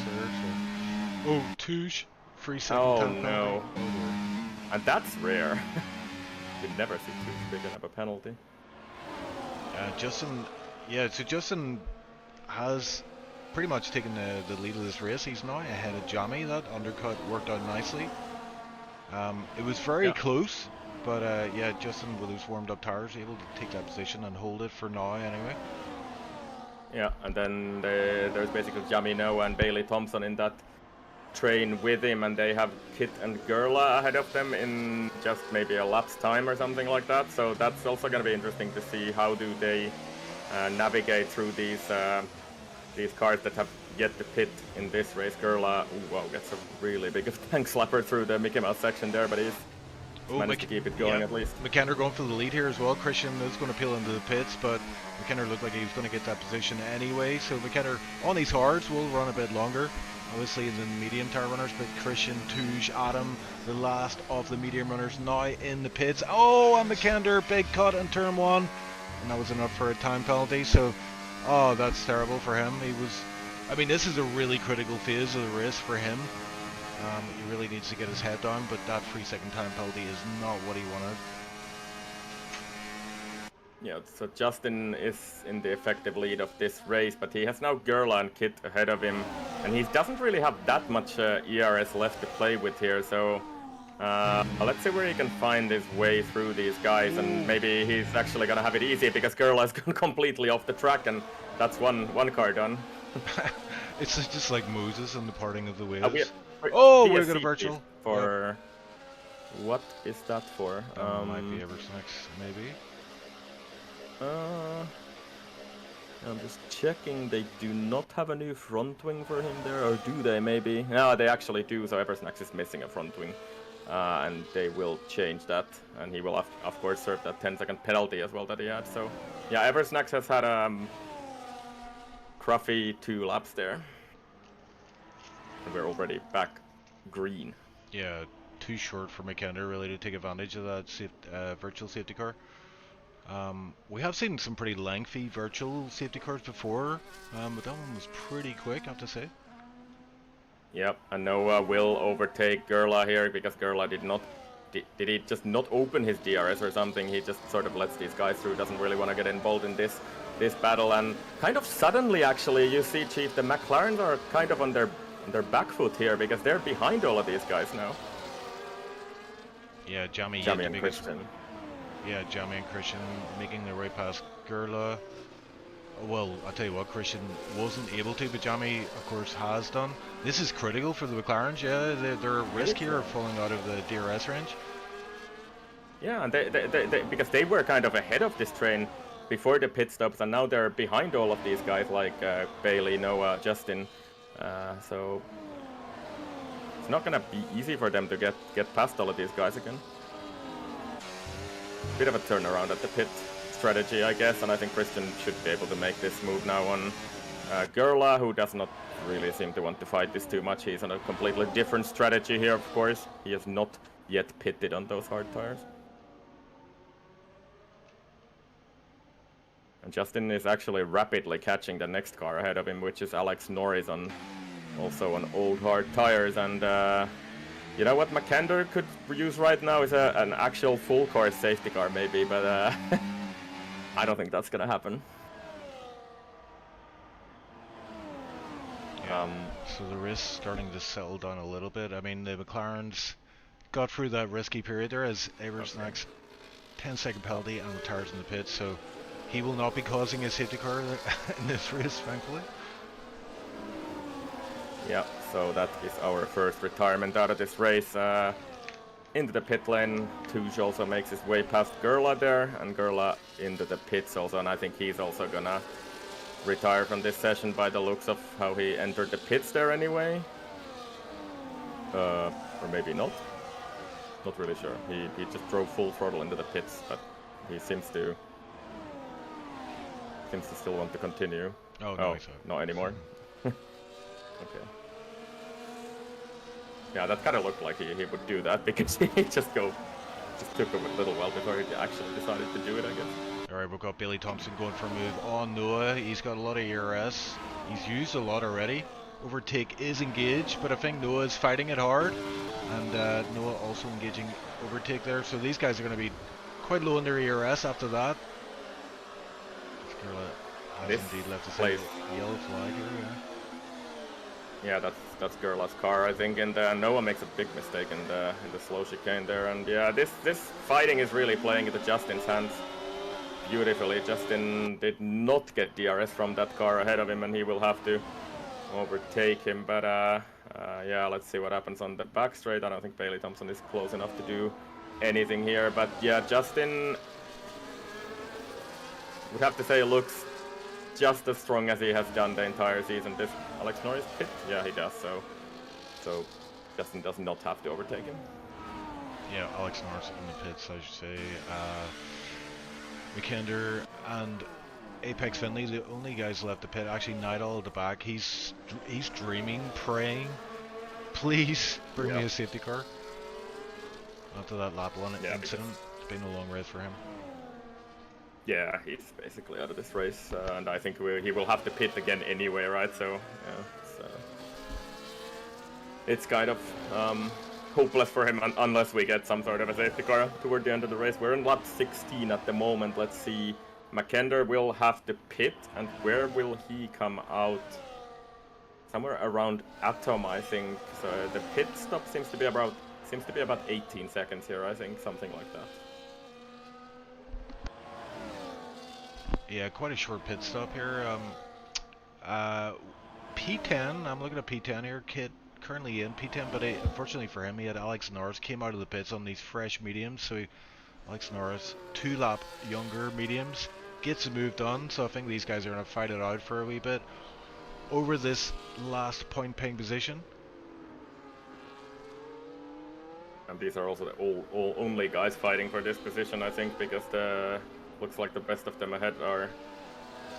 Oh, Touche, 3 second. Oh no! And that's rare. You never see Touche picking up a penalty. Justin, yeah. So Justin has pretty much taken the lead of this race. He's now ahead of Jamie. That undercut worked out nicely. It was very close. But yeah, Justin with his warmed up tires able to take that position and hold it for now anyway. Yeah, and then there's basically Jamie Noah and Bailey Thompson in that train with him, and they have Kit and Gerla ahead of them in just maybe a lap's time or something like that. So that's also going to be interesting to see how do they navigate through these cars that have yet to pit in this race. Gerla, wow, gets a really big tank slapper through the Mickey Mouse section there, but he's managed to keep it going at least. McKenna going for the lead here as well. Christian is going to peel into the pits, but McKenna looked like he was going to get that position anyway. So McKenna on these hards will run a bit longer, obviously, than the medium tire runners. But Christian, Touche, Adam, the last of the medium runners now in the pits. Oh, and McKenna, big cut in turn 1, and that was enough for a time penalty. So, oh, that's terrible for him. I mean, this is a really critical phase of the race for him. He really needs to get his head down, but that 3-second time penalty is not what he wanted. Yeah, so Justin is in the effective lead of this race, but he has now Gerla and Kit ahead of him, and he doesn't really have that much ERS left to play with here, so let's see where he can find his way through these guys, and maybe he's actually going to have it easy, because Gerla has gone completely off the track, and that's one car done. It's just like Moses and the parting of the waves. Oh, we got a virtual. For what is that for? Might be Eversnax, maybe. I'm just checking. They do not have a new front wing for him there, or do they? Maybe. No, they actually do. So Eversnax is missing a front wing, and they will change that, and he will of course serve that 10-second penalty as well that he had. So yeah, Eversnax has had cruffy 2 laps there. And we're already back green. Yeah, too short for McKenna really to take advantage of that virtual safety car. We have seen some pretty lengthy virtual safety cars before, but that one was pretty quick, I have to say. Yep, and Noah will overtake Gerla here because Gerla did he just not open his DRS or something? He just sort of lets these guys through, doesn't really want to get involved in this battle, and kind of suddenly actually you see, Chief, the McLarens are kind of on their back foot here because they're behind all of these guys now. Yeah, Jamie and Christian. Yeah, Jamie and Christian making their way past Gerla. Well, I'll tell you what, Christian wasn't able to, but Jamie, of course, has done. This is critical for the McLarens. Yeah, they're at risk here of falling out of the DRS range. Yeah, and they because they were kind of ahead of this train before the pit stops, and now they're behind all of these guys like Bailey, Noah, Justin. So It's not gonna be easy for them to get past all of these guys again. Bit of a turnaround at the pit strategy, I guess, and I think Christian should be able to make this move now on Gerla, who does not really seem to want to fight this too much. He's on a completely different strategy here, of course. He has not yet pitted on those hard tires. And Justin is actually rapidly catching the next car ahead of him, which is Alex Norris also on old hard tires. And you know what McAnder could use right now is an actual full course safety car maybe, but I don't think that's gonna happen. So the risk starting to settle down a little bit. I mean, the McLarens got through that risky period there as Eversnack's 10-second penalty and retires in the pit, so he will not be causing a safety car in this race, thankfully. Yeah, so that is our first retirement out of this race. Into the pit lane, Tuj also makes his way past Gerla there, and Gerla into the pits also, and I think he's also gonna retire from this session by the looks of how he entered the pits there anyway. Or maybe not. Not really sure. He just drove full throttle into the pits, but he seems to still want to continue. Oh, no, not anymore. Okay. Yeah, that kind of looked like he would do that because he just took a little while before he actually decided to do it, I guess. Alright, we've got Bailey Thompson going for a move on Noah. He's got a lot of ERS. He's used a lot already. Overtake is engaged, but I think Noah is fighting it hard. And Noah also engaging overtake there. So these guys are going to be quite low in their ERS after that. Has indeed left a yellow flag here, yeah. Yeah, that's Gerla's car, I think, and Noah makes a big mistake in the slow chicane there, and yeah, this fighting is really playing into Justin's hands beautifully. Justin did not get DRS from that car ahead of him, and he will have to overtake him. But yeah, let's see what happens on the back straight. I don't think Bailey Thompson is close enough to do anything here, but yeah, Justin, would have to say, looks just as strong as he has done the entire season. This Alex Norris pit? Yeah, he does. So Justin does not have to overtake him. Yeah, Alex Norris in the pits, I should say. McKinder and Apex Finley, the only guys left to pit. Actually, Nidal at the back. He's dreaming, praying, please bring me a safety car. After that lap one incident, it's been a long race for him. Yeah, he's basically out of this race, and I think he will have to pit again anyway, right? So, yeah, it's kind of hopeless for him unless we get some sort of a safety car toward the end of the race. We're in lap 16 at the moment. Let's see. McKender will have to pit, and where will he come out? Somewhere around Atom, I think. So the pit stop seems to be about 18 seconds here, I think, something like that. Yeah, quite a short pit stop here. P10, I'm looking at P10 here, Kit currently in P10, but unfortunately for him, he had Alex Norris came out of the pits on these fresh mediums, so Alex Norris, 2 lap younger mediums, gets the move done, so I think these guys are going to fight it out for a wee bit over this last point ping position. And these are also the only guys fighting for this position, I think, because looks like the best of them ahead are...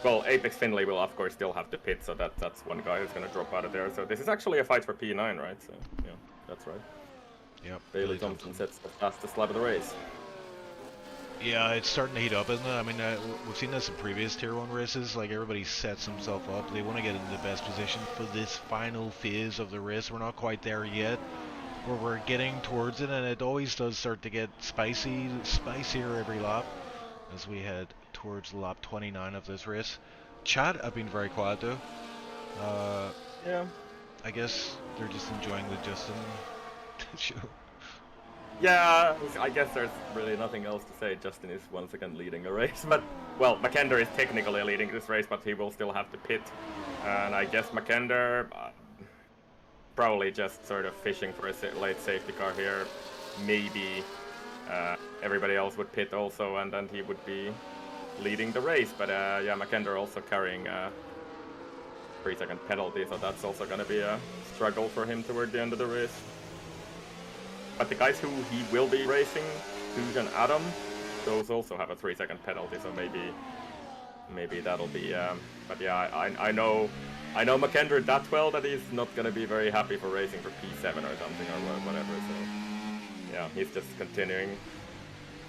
Well, Apex Finley will of course still have to pit, so that's one guy who's going to drop out of there. So this is actually a fight for P9, right? So, yeah, that's right. Yep. Bailey Thompson sets the fastest lap of the race. Yeah, it's starting to heat up, isn't it? I mean, we've seen this in previous Tier 1 races, like everybody sets himself up. They want to get in the best position for this final phase of the race. We're not quite there yet, where we're getting towards it, and it always does start to get spicier every lap as we head towards lap 29 of this race. Chat have been very quiet though. Yeah. I guess they're just enjoying the Justin show. Yeah, I guess there's really nothing else to say. Justin is once again leading a race, but, well, McKender is technically leading this race, but he will still have to pit. And I guess McKender probably just sort of fishing for a late safety car here. Maybe everybody else would pit also, and then he would be leading the race. But yeah, McKender also carrying 3-second penalty, so that's also going to be a struggle for him toward the end of the race. But the guys who he will be racing, Hugh and Adam, those also have a 3-second penalty, so maybe that'll be. But yeah, I know McKendry that well that he's not gonna be very happy for racing for P7 or something or whatever. So yeah, he's just continuing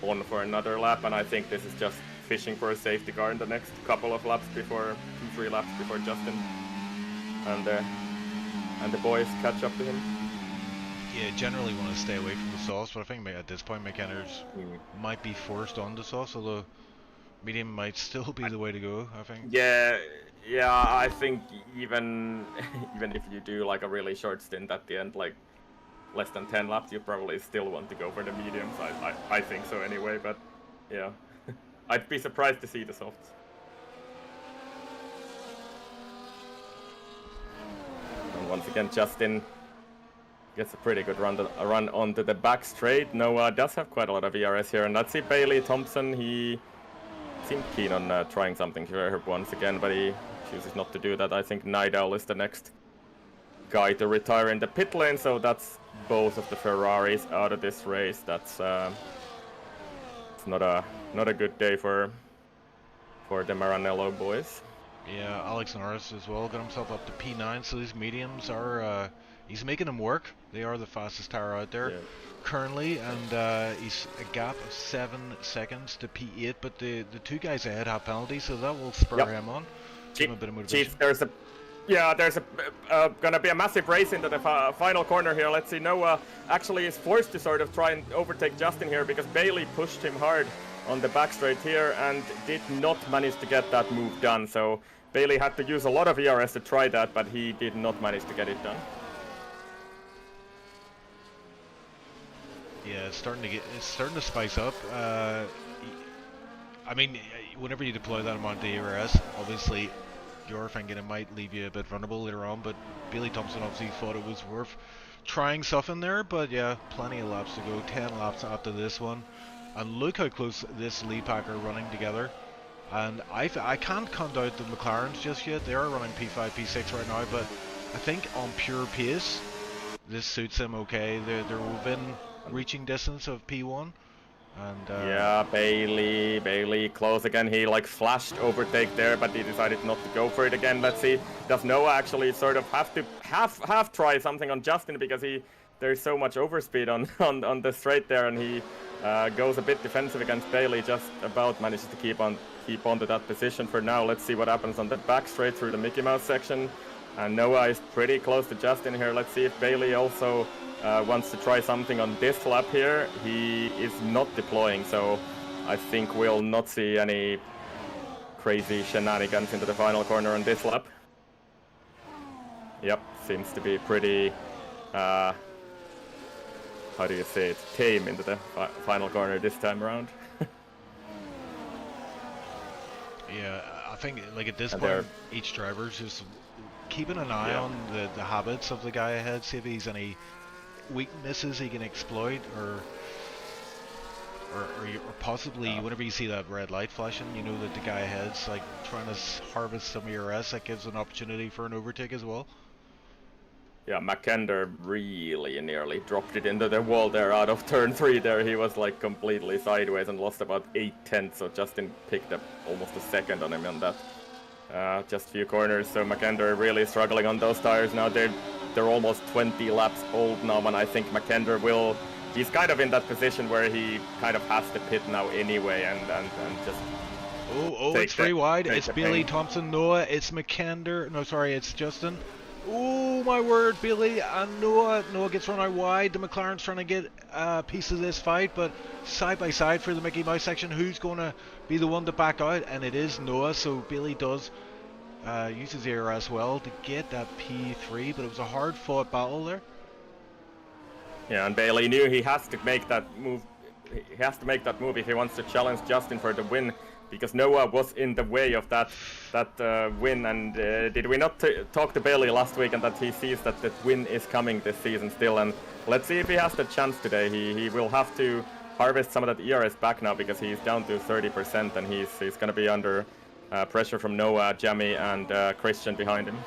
on for another lap, and I think this is just fishing for a safety car in the next couple of laps before 2-3 laps before Justin and the boys catch up to him. Yeah, generally want to stay away from the sauce, but I think at this point McKendry's might be forced on the sauce, although medium might still be the way to go, I think. Yeah, I think even if you do like a really short stint at the end, like less than 10 laps, you probably still want to go for the mediums. I think so anyway, but yeah. I'd be surprised to see the softs. And once again, Justin gets a pretty good run onto the back straight. Noah does have quite a lot of ERS here, and let's see Bailey Thompson. He seemed keen on trying something here once again, but he chooses not to do that. I think Nidal is the next guy to retire in the pit lane, so that's both of the Ferraris out of this race. That's it's not a good day for the Maranello boys. Yeah, Alex Norris as well got himself up to P9, so these mediums are he's making them work. They are the fastest tire out there currently, and he's a gap of 7 seconds to P8, but the two guys ahead have penalties, so that will spur him on. Give him a bit of motivation. There's gonna be a massive race into the final corner here. Let's see, Noah actually is forced to sort of try and overtake Justin here because Bailey pushed him hard on the back straight here and did not manage to get that move done. So Bailey had to use a lot of ERS to try that, but he did not manage to get it done. Yeah, it's starting to spice up. I mean, whenever you deploy that amount of ERS, obviously you're thinking it might leave you a bit vulnerable later on, but Bailey Thompson obviously thought it was worth trying stuff in there. But yeah, plenty of laps to go, 10 laps after this one, and look how close this lead pack are running together. And I can't count out the McLarens just yet. They are running P5, P6 right now, but I think on pure pace this suits them okay. They're within reaching distance of P1. And yeah, Bailey close again. He like flashed overtake there, but he decided not to go for it again. Let's see, does Noah actually sort of have to half try something on Justin, because there's so much overspeed on the straight there, and he goes a bit defensive against Bailey, just about manages to keep onto that position for now. Let's see what happens on the back straight through the Mickey Mouse section, and Noah is pretty close to Justin here. Let's see if Bailey also wants to try something on this lap here. He is not deploying, so I think we'll not see any crazy shenanigans into the final corner on this lap. Yep, seems to be pretty, how do you say it, tame into the final corner this time around. Yeah, I think like at this point, each driver's just keeping an eye on the habits of the guy ahead, see if he's any weaknesses he can exploit, or possibly whenever you see that red light flashing, you know that the guy ahead's like trying to harvest some ERS. That gives an opportunity for an overtake as well. Yeah, McKendry really nearly dropped it into the wall there out of turn 3 there. He was like completely sideways and lost about 8/10, so Justin picked up almost a second on him on that. Just a few corners, so McKendry really struggling on those tires now. They're almost 20 laps old now, and I think McKendry he's kind of in that position where he kind of has to pit now anyway, and just... it's 3 wide. It's Bailey Thompson, Noah, it's McKendry, no sorry, it's Justin. Oh my word, Bailey and Noah gets run out wide. The McLaren's trying to get a piece of this fight, but side by side for the Mickey Mouse section, who's going to be the one to back out? And it is Noah, so Bailey does use his ERS well to get that P3, but it was a hard fought battle there. Yeah, and Bailey knew he has to make that move. He has to make that move if he wants to challenge Justin for the win, because Noah was in the way of that win. And did we not talk to Bailey last week, and that he sees that the win is coming this season still? And let's see if he has the chance today. He will have to harvest some of that ERS back now, because he's down to 30%, and he's going to be under pressure from Noah, Jamie, and Christian behind him.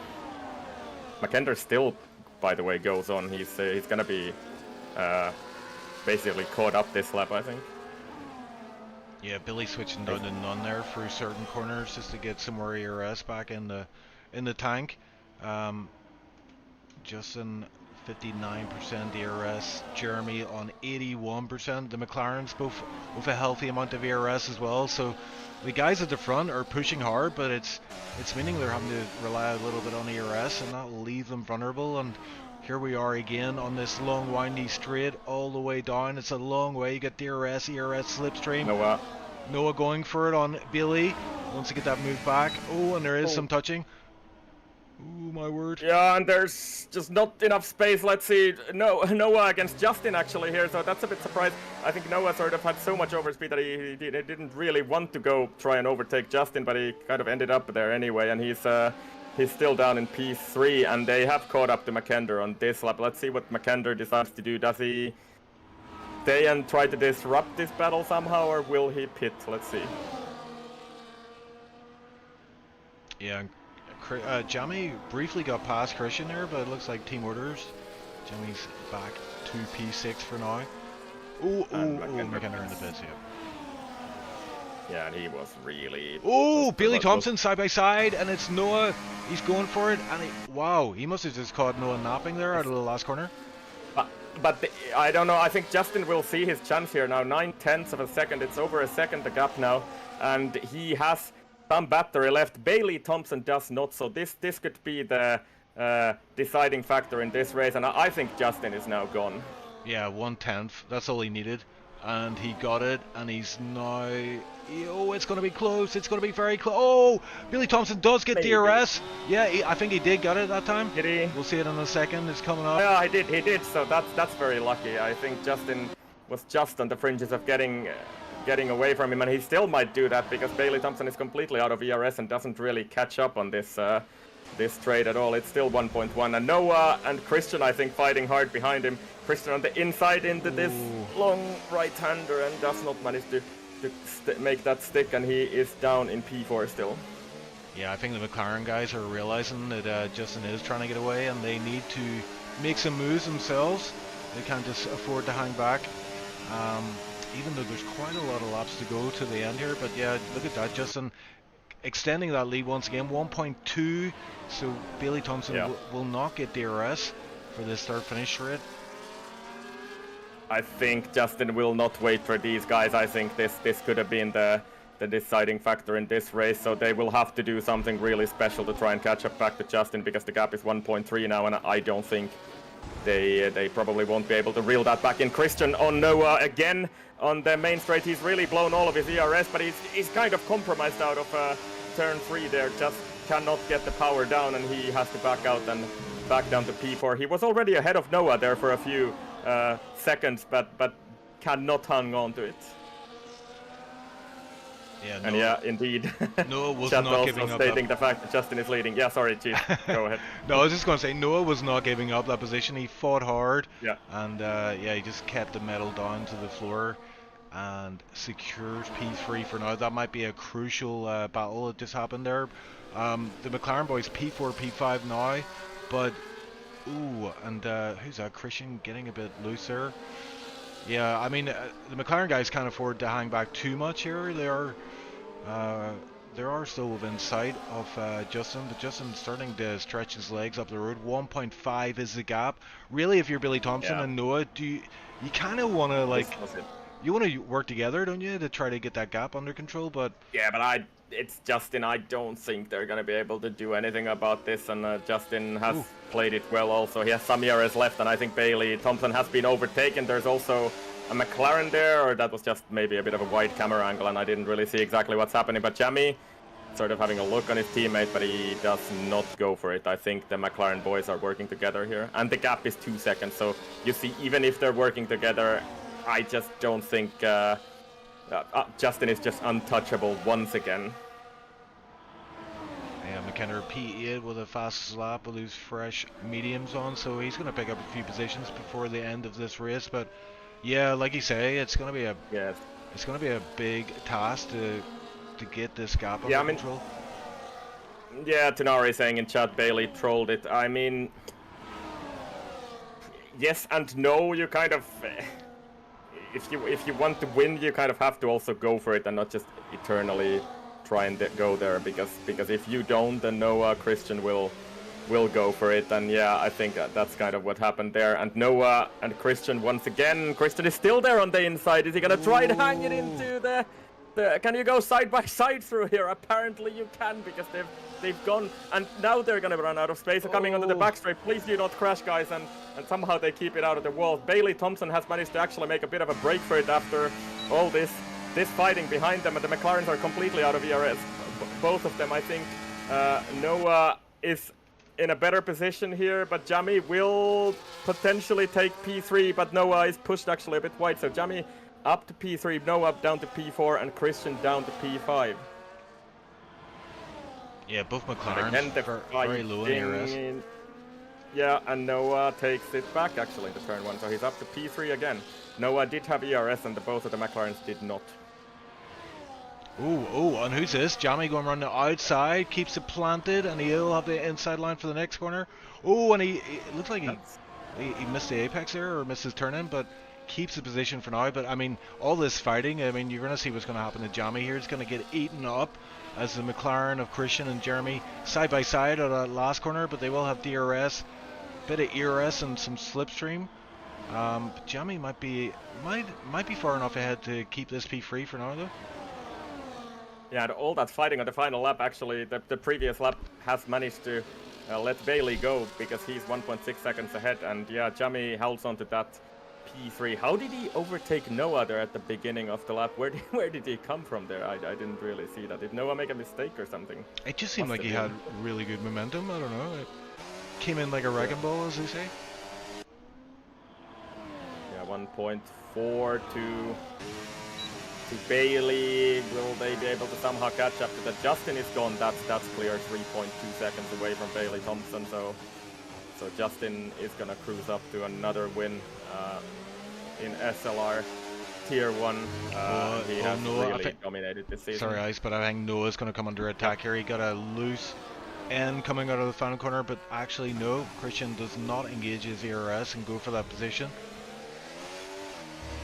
McKendry still, by the way, goes on. He's going to be basically caught up this lap, I think. Yeah, Billy switching down to none there through certain corners just to get some more ERS back in the tank. Justin 59% ERS, Jeremy on 81%. The McLarens both with a healthy amount of ERS as well. So the guys at the front are pushing hard, but it's meaning they're having to rely a little bit on ERS, and that will leave them vulnerable. And here we are again on this long windy straight all the way down. It's a long way. You get DRS, ERS, Slipstream. Noah going for it on Billy. Wants to get that move back. Oh, and there is some touching. Ooh, my word. Yeah, and there's just not enough space. Let's see. Noah against Justin actually here, so that's a bit surprised. I think Noah sort of had so much overspeed that he didn't really want to go try and overtake Justin, but he kind of ended up there anyway, and he's still down in P3, and they have caught up to McKender on this lap. Let's see what McKender decides to do. Does he stay and try to disrupt this battle somehow, or will he pit? Let's see. Yeah, Jamie briefly got past Christian there, but it looks like team orders. Jamie's back to P6 for now. McKenna in the pits, yeah. Yeah, and he was really... Oh, Billy Thompson side by side, and it's Noah. He's going for it, and wow, he must have just caught Noah napping there out of the last corner. But I don't know, I think Justin will see his chance here now. 9/10 of a second, it's over a second the gap now, and he has some battery left. Bailey Thompson does not, so this could be the deciding factor in this race, and I think Justin is now gone. Yeah, 1/10, that's all he needed, and he got it, and he's now... Oh, it's going to be close, it's going to be very close. Oh, Billy Thompson does get DRS. Yeah, I think he did get it that time. Did he? We'll see it in a second, it's coming up. Yeah, he did, so that's very lucky. I think Justin was just on the fringes of getting away from him, and he still might do that because Bailey Thompson is completely out of ERS and doesn't really catch up on this trade at all. It's still 1.1, and Noah and Christian, I think, fighting hard behind him. Christian on the inside into this long right-hander and does not manage to make that stick, and he is down in P4 still. Yeah, I think the McLaren guys are realizing that Justin is trying to get away, and they need to make some moves themselves. They can't just afford to hang back. Even though there's quite a lot of laps to go to the end here, but yeah, look at that, Justin extending that lead once again, 1.2, so Bailey Thompson will not get DRS for this third finish for it. I think Justin will not wait for these guys. I think this could have been the deciding factor in this race, so they will have to do something really special to try and catch up back to Justin, because the gap is 1.3 now, and I don't think they probably won't be able to reel that back in. Christian on Noah again on the main straight. He's really blown all of his ERS, but he's kind of compromised out of turn 3 there. Just cannot get the power down, and he has to back out and back down to P4. He was already ahead of Noah there for a few seconds, but cannot hang on to it. Yeah, and yeah, indeed. Noah was not giving up. Stating the fact that Justin is leading. Yeah, sorry, Chief. Go ahead. No, I was just going to say Noah was not giving up that position. He fought hard. Yeah. And yeah, he just kept the medal down to the floor and secures P3 for now. That might be a crucial battle that just happened there. The McLaren boys P4, P5 now, but ooh, and who's that? Christian getting a bit looser. Yeah, I mean, the McLaren guys can't afford to hang back too much here. They are still within sight of Justin, but Justin's starting to stretch his legs up the road. 1.5 is the gap. Really, if you're Billy Thompson and Noah, you kind of want to, like, you want to work together, don't you, to try to get that gap under control? But yeah, but it's Justin. I don't think they're gonna be able to do anything about this, and Justin has played it well also. He has some ERS left, and I think Bailey Thompson has been overtaken. There's also a McLaren there, or that was just maybe a bit of a wide camera angle, and I didn't really see exactly what's happening. But Jamie sort of having a look on his teammate, but he does not go for it. I think the McLaren boys are working together here, and the gap is 2 seconds. So you see, even if they're working together, I just don't think Justin is just untouchable once again. Yeah, McKenna P8 with a fast lap with his fresh mediums on, so he's going to pick up a few positions before the end of this race. But yeah, like you say, it's going to be a big task to get this gap under control. Yeah, Tenari saying in chat, Bailey trolled it. I mean, yes and no. You kind of if you want to win, you kind of have to also go for it and not just eternally try and go there, because if you don't, then Noah, Christian will go for it. And yeah, I think that's kind of what happened there. And Noah and Christian once again. Christian is still there on the inside. Is he gonna try to hang it into the? Can you go side by side through here? Apparently you can, because they've gone, and now they're gonna run out of space. They're coming onto the back straight. Please do not crash, guys, and somehow they keep it out of the wall. Bailey Thompson has managed to actually make a bit of a break for it after all this fighting behind them, and the McLarens are completely out of ERS. Both of them, I think. Noah is in a better position here, but Jamie will potentially take P3, but Noah is pushed actually a bit wide, so Jamie up to P3, Noah down to P4, and Christian down to P5. Yeah, both McLarens very low in ERS. Yeah, and Noah takes it back actually into turn 1, so he's up to P3 again. Noah did have ERS, and both of the McLarens did not. Oh, and who's this? Jamie going around the outside, keeps it planted, and he'll have the inside line for the next corner. Oh, and it looks like he missed the apex there, or missed his turn in, but keeps the position for now. But I mean, all this fighting, I mean, you're going to see what's going to happen to Jamie here. It's going to get eaten up as the McLaren of Christian and Jeremy side by side at that last corner, but they will have DRS, bit of ERS and some slipstream. But Jamie might be far enough ahead to keep this P3 for now, though. Yeah, and all that fighting on the final lap, actually, the previous lap has managed to let Bailey go, because he's 1.6 seconds ahead, and yeah, Jamie holds on to that P3. How did he overtake Noah there at the beginning of the lap? Where did he come from there? I didn't really see that. Did Noah make a mistake or something? It just seemed like he had really good momentum. I don't know. It came in like a wrecking ball, as they say. Yeah, 1.4 to Bailey. Will they be able to somehow catch up to that? Justin is gone. That's clear. 3.2 seconds away from Bailey Thompson. So Justin is gonna cruise up to another win in SLR Tier 1. He has really dominated this season. Sorry, Ice, but I think Noah's gonna come under attack here. He got a loose end coming out of the final corner, but actually no, Christian does not engage his ERS and go for that position.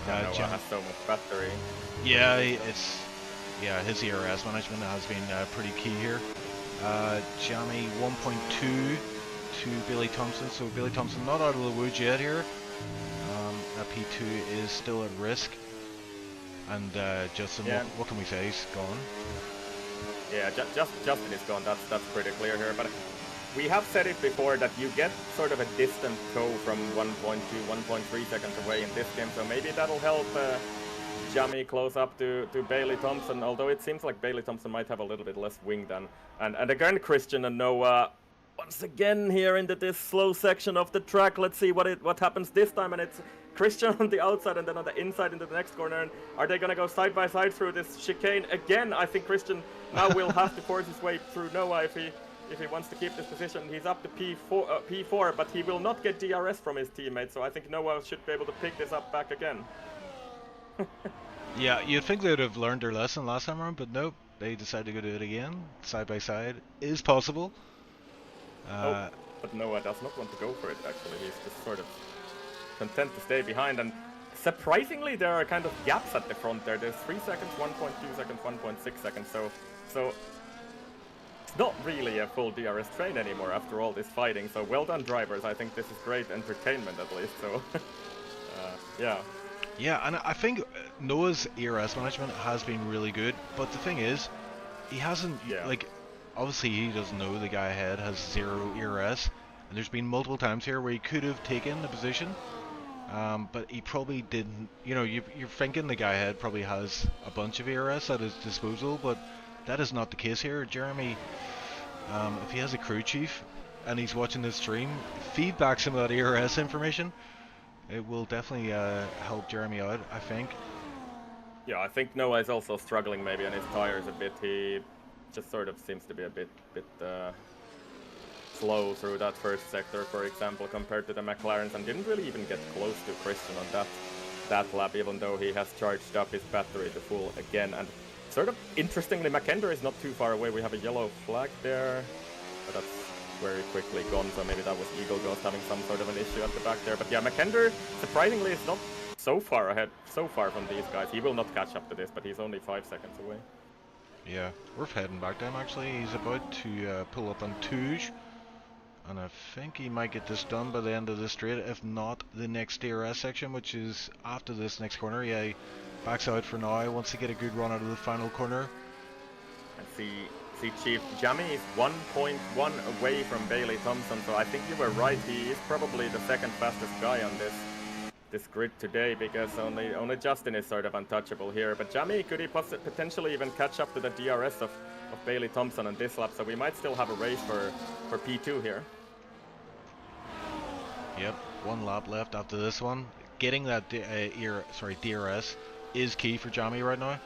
Noah has so much battery. Yeah, his ERS management has been pretty key here. Jamie 1.2 to Bailey Thompson, so Bailey Thompson not out of the woods yet here. That P2 is still at risk, and Justin, what can we say? He's gone. Yeah, Justin is gone. That's pretty clear here. But we have said it before that you get sort of a distant tow from 1.2, 1.3 seconds away in this game, so maybe that'll help Jamie close up to Bailey Thompson, although it seems like Bailey Thompson might have a little bit less wing than. And again, Christian and Noah once again here into this slow section of the track. Let's see what happens this time, and it's Christian on the outside and then on the inside into the next corner. And are they going to go side by side through this chicane again? I think Christian now will have to force his way through Noah if he wants to keep this position. He's up to P4, but he will not get DRS from his teammate, so I think Noah should be able to pick this up back again. Yeah, you'd think they would have learned their lesson last time around, but nope, they decided to go do it again. Side by side is possible. But Noah does not want to go for it, actually. He's just sort of content to stay behind, and surprisingly there are kind of gaps at the front there. There's 3 seconds, 1.2 seconds, 1.6 seconds, so it's not really a full DRS train anymore after all this fighting. So well done, drivers. I think this is great entertainment, at least. So yeah. Yeah, and I think Noah's ERS management has been really good, but the thing is, he hasn't, like, obviously he doesn't know the guy ahead has 0 ERS, and there's been multiple times here where he could have taken the position, but he probably didn't. You know, you're thinking the guy ahead probably has a bunch of ERS at his disposal, but that is not the case here. Jeremy, if he has a crew chief and he's watching this stream, feed back some of that ERS information. It will definitely help Jeremy out, I think. Yeah, I think Noah is also struggling maybe on his tires a bit. He just sort of seems to be a bit slow through that first sector, for example, compared to the McLarens, and didn't really even get close to Christian on that lap, even though he has charged up his battery to full again. And sort of interestingly, McKender is not too far away. We have a yellow flag there, but that's very quickly gone, so maybe that was Eagle Ghost having some sort of an issue at the back there. But yeah, McKender surprisingly is not so far ahead, so far from these guys. He will not catch up to this, but he's only 5 seconds away. Yeah, we're heading back to him actually. He's about to pull up on Touge. And I think he might get this done by the end of the straight, if not the next DRS section, which is after this next corner. Yeah, he backs out for now, wants to get a good run out of the final corner. And see Chief, Jamie is 1.1 away from Bailey Thompson, so I think you were right. He is probably the second fastest guy on this grid today, because only Justin is sort of untouchable here. But Jamie, could he potentially even catch up to the DRS of Bailey Thompson on this lap? So we might still have a race for P2 here. Yep, 1 lap left after this one. Getting that DRS is key for Jamie right now.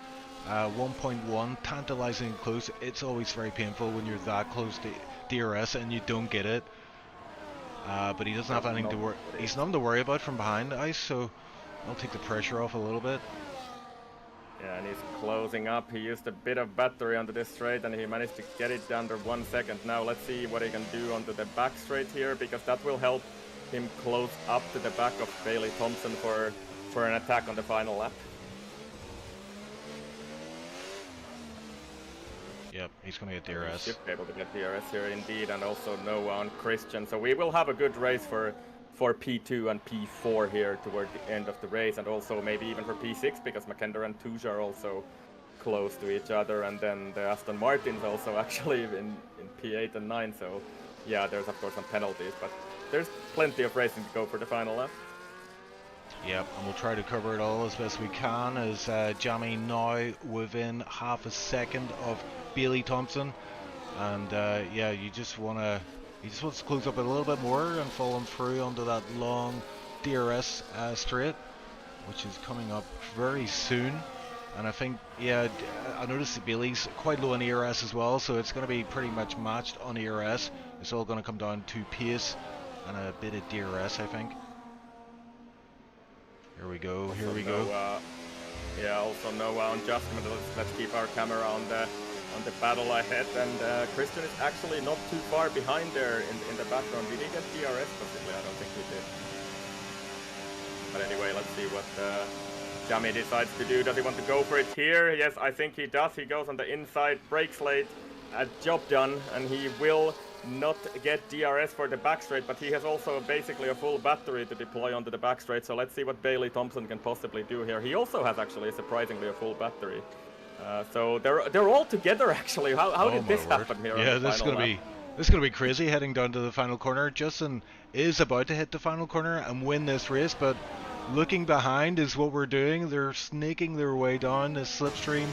1.1, tantalizing close. It's always very painful when you're that close to DRS and you don't get it. But he doesn't have anything to worry. He's nothing to worry about from behind the ice, so I'll take the pressure off a little bit. Yeah, and he's closing up. He used a bit of battery onto this straight, and he managed to get it under 1 second. Now let's see what he can do onto the back straight here, because that will help him close up to the back of Bailey Thompson for an attack on the final lap. Yep, he's going to get DRS. He should be able to get DRS here indeed, and also Noah on Christian. So we will have a good race for P2 and P4 here toward the end of the race, and also maybe even for P6, because McKender and Touge are also close to each other, and then the Aston Martins also actually in P8 and 9. So yeah, there's of course some penalties, but there's plenty of racing to go for the final lap. Yep, and we'll try to cover it all as best we can, as Jamie now within half a second of Bailey Thompson, and yeah, he just wants to close up a little bit more and follow him through onto that long DRS straight, which is coming up very soon. And I think, yeah, I noticed that Bailey's quite low on ERS as well, so it's going to be pretty much matched on ERS. It's all going to come down to pace and a bit of DRS, I think. Here we go, also here we go. Yeah, also Noah on Justin. Let's keep our camera on the battle ahead, and Christian is actually not too far behind there in the background. Did he get DRS possibly? I don't think he did. But anyway, let's see what Jamie decides to do. Does he want to go for it here? Yes, I think he does. He goes on the inside, brakes late, job done, and he will not get DRS for the back straight, but he has also basically a full battery to deploy onto the back straight. So let's see what Bailey Thompson can possibly do here. He also has actually surprisingly a full battery. So they're all together actually. How did this happen here? Yeah, this is gonna be crazy heading down to the final corner. Justin is about to hit the final corner and win this race, but looking behind is what we're doing. They're snaking their way down. The slipstream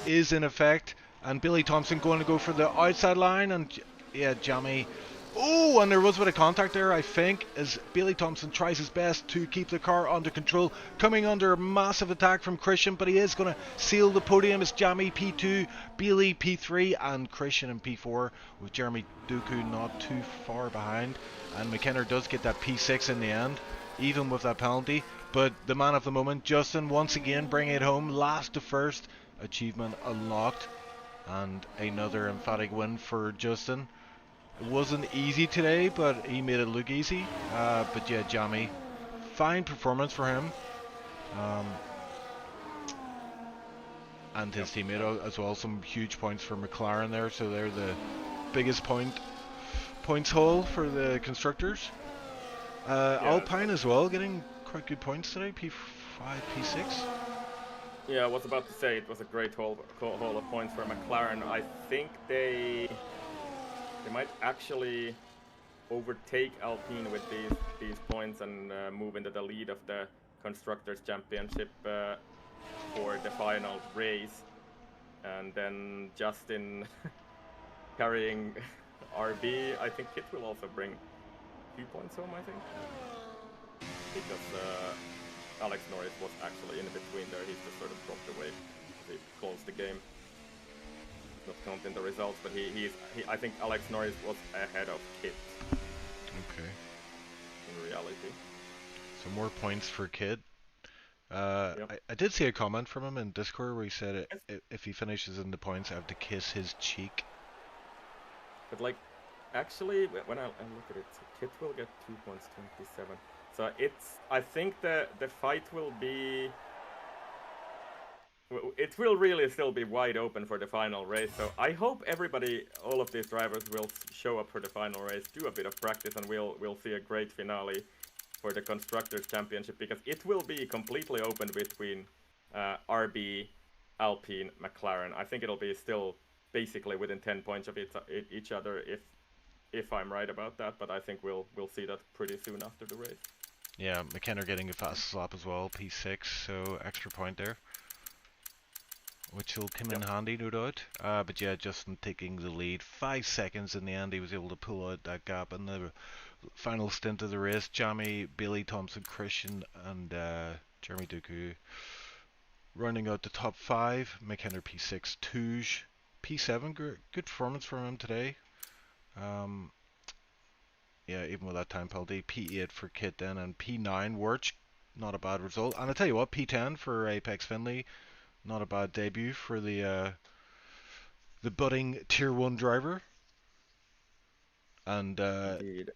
is in effect, and Bailey Thompson going to go for the outside line, and yeah, Jamie. Oh, and there was a bit of contact there, I think, as Bailey Thompson tries his best to keep the car under control. Coming under a massive attack from Christian, but he is going to seal the podium as Jamie P2, Bailey P3, and Christian in P4, with Jeremy Duku not too far behind. And McKenna does get that P6 in the end, even with that penalty. But the man of the moment, Justin, once again bringing it home, last to first, achievement unlocked. And another emphatic win for Justin. It wasn't easy today, but he made it look easy. But yeah, Jamie, fine performance for him. And his teammate as well. Some huge points for McLaren there, so they're the biggest points haul for the constructors. Yeah. Alpine as well, getting quite good points today. P5, P6. Yeah, I was about to say it was a great haul of points for McLaren. I think they might actually overtake Alpine with these points and move into the lead of the Constructors' Championship for the final race. And then Justin carrying RB, I think it will also bring a few points home, I think. Because Alex Norris was actually in between there. He's just sort of dropped away. He closed the game. Not counting the results, but I think Alex Norris was ahead of Kit. Okay. In reality. So more points for Kid. Yep. I did see a comment from him in Discord where he said if he finishes in the points, I have to kiss his cheek. But like, actually, when I look at it, Kit will get 2 points, 27. So I think the fight will be. It will really still be wide open for the final race. So I hope everybody, all of these drivers, will show up for the final race, do a bit of practice, and we'll see a great finale for the constructors championship, because it will be completely open between RB, Alpine, McLaren. I think it'll be still basically within 10 points of each other, if I'm right about that. But I think we'll see that pretty soon after the race. Yeah, McKenna getting a fast lap as well, P6, so extra point there, which will come in handy, no doubt. But yeah, Justin taking the lead. 5 seconds in the end, he was able to pull out that gap in the final stint of the race. Jamie, Bailey Thompson, Christian, and Jeremy Duku running out the top 5. McKenna P6, Touge P7, good performance from him today. Yeah, even with that time penalty. P8 for Kit then, and P9 Wirch, not a bad result. And I tell you what, P10 for Apex Finley, not a bad debut for the budding Tier 1 driver. And Indeed.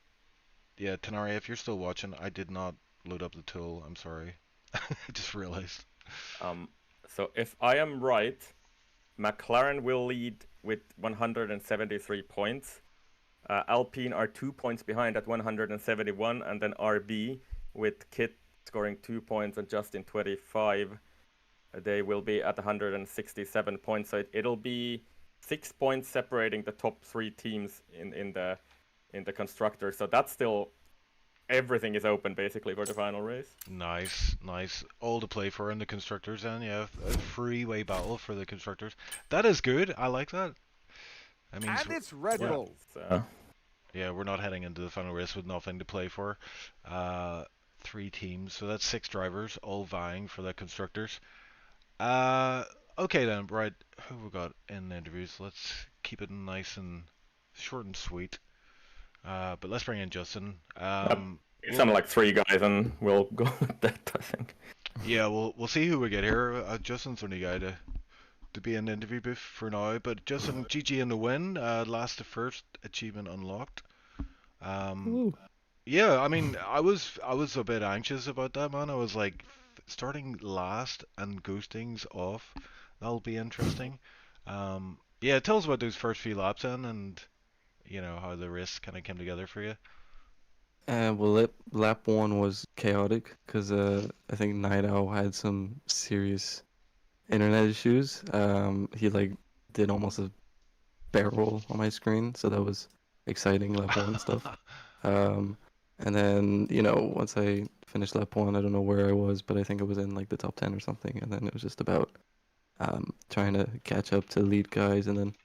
yeah, Tenari, if you're still watching, I did not load up the tool. I'm sorry. I just realized. So if I am right, McLaren will lead with 173 points. Alpine are 2 points behind at 171, and then RB with Kit scoring 2 points and Justin 25. They will be at 167 points. So it'll be 6 points separating the top 3 teams in the constructor. So that's still, everything is open basically for the final race. Nice, nice. All to play for in the constructors then, yeah. A freeway battle for the constructors. That is good. I like that. I mean, And it's Red Bull. Yeah, we're not heading into the final race with nothing to play for. 3 teams, so that's 6 drivers, all vying for the constructors. Okay then, right. Who we got in the interviews? Let's keep it nice and short and sweet. But let's bring in Justin. It's something like 3 guys, and we'll go with that, I think. Yeah, we'll see who we get here. Justin's the only guy to be in the interview booth for now. But Justin, GG in the win. Last to first, achievement unlocked. Yeah, I mean, I was a bit anxious about that, man. I was like, starting last and ghosting's off. That'll be interesting. Yeah, tell us about those first few laps then, and you know how the race kind of came together for you. Well, lap 1 was chaotic because I think Night Owl had some serious internet issues. He like did almost a barrel on my screen, so that was exciting lap 1 stuff. And then, you know, once I finished lap 1, I don't know where I was, but I think it was in like the top 10 or something. And then it was just about trying to catch up to lead guys and then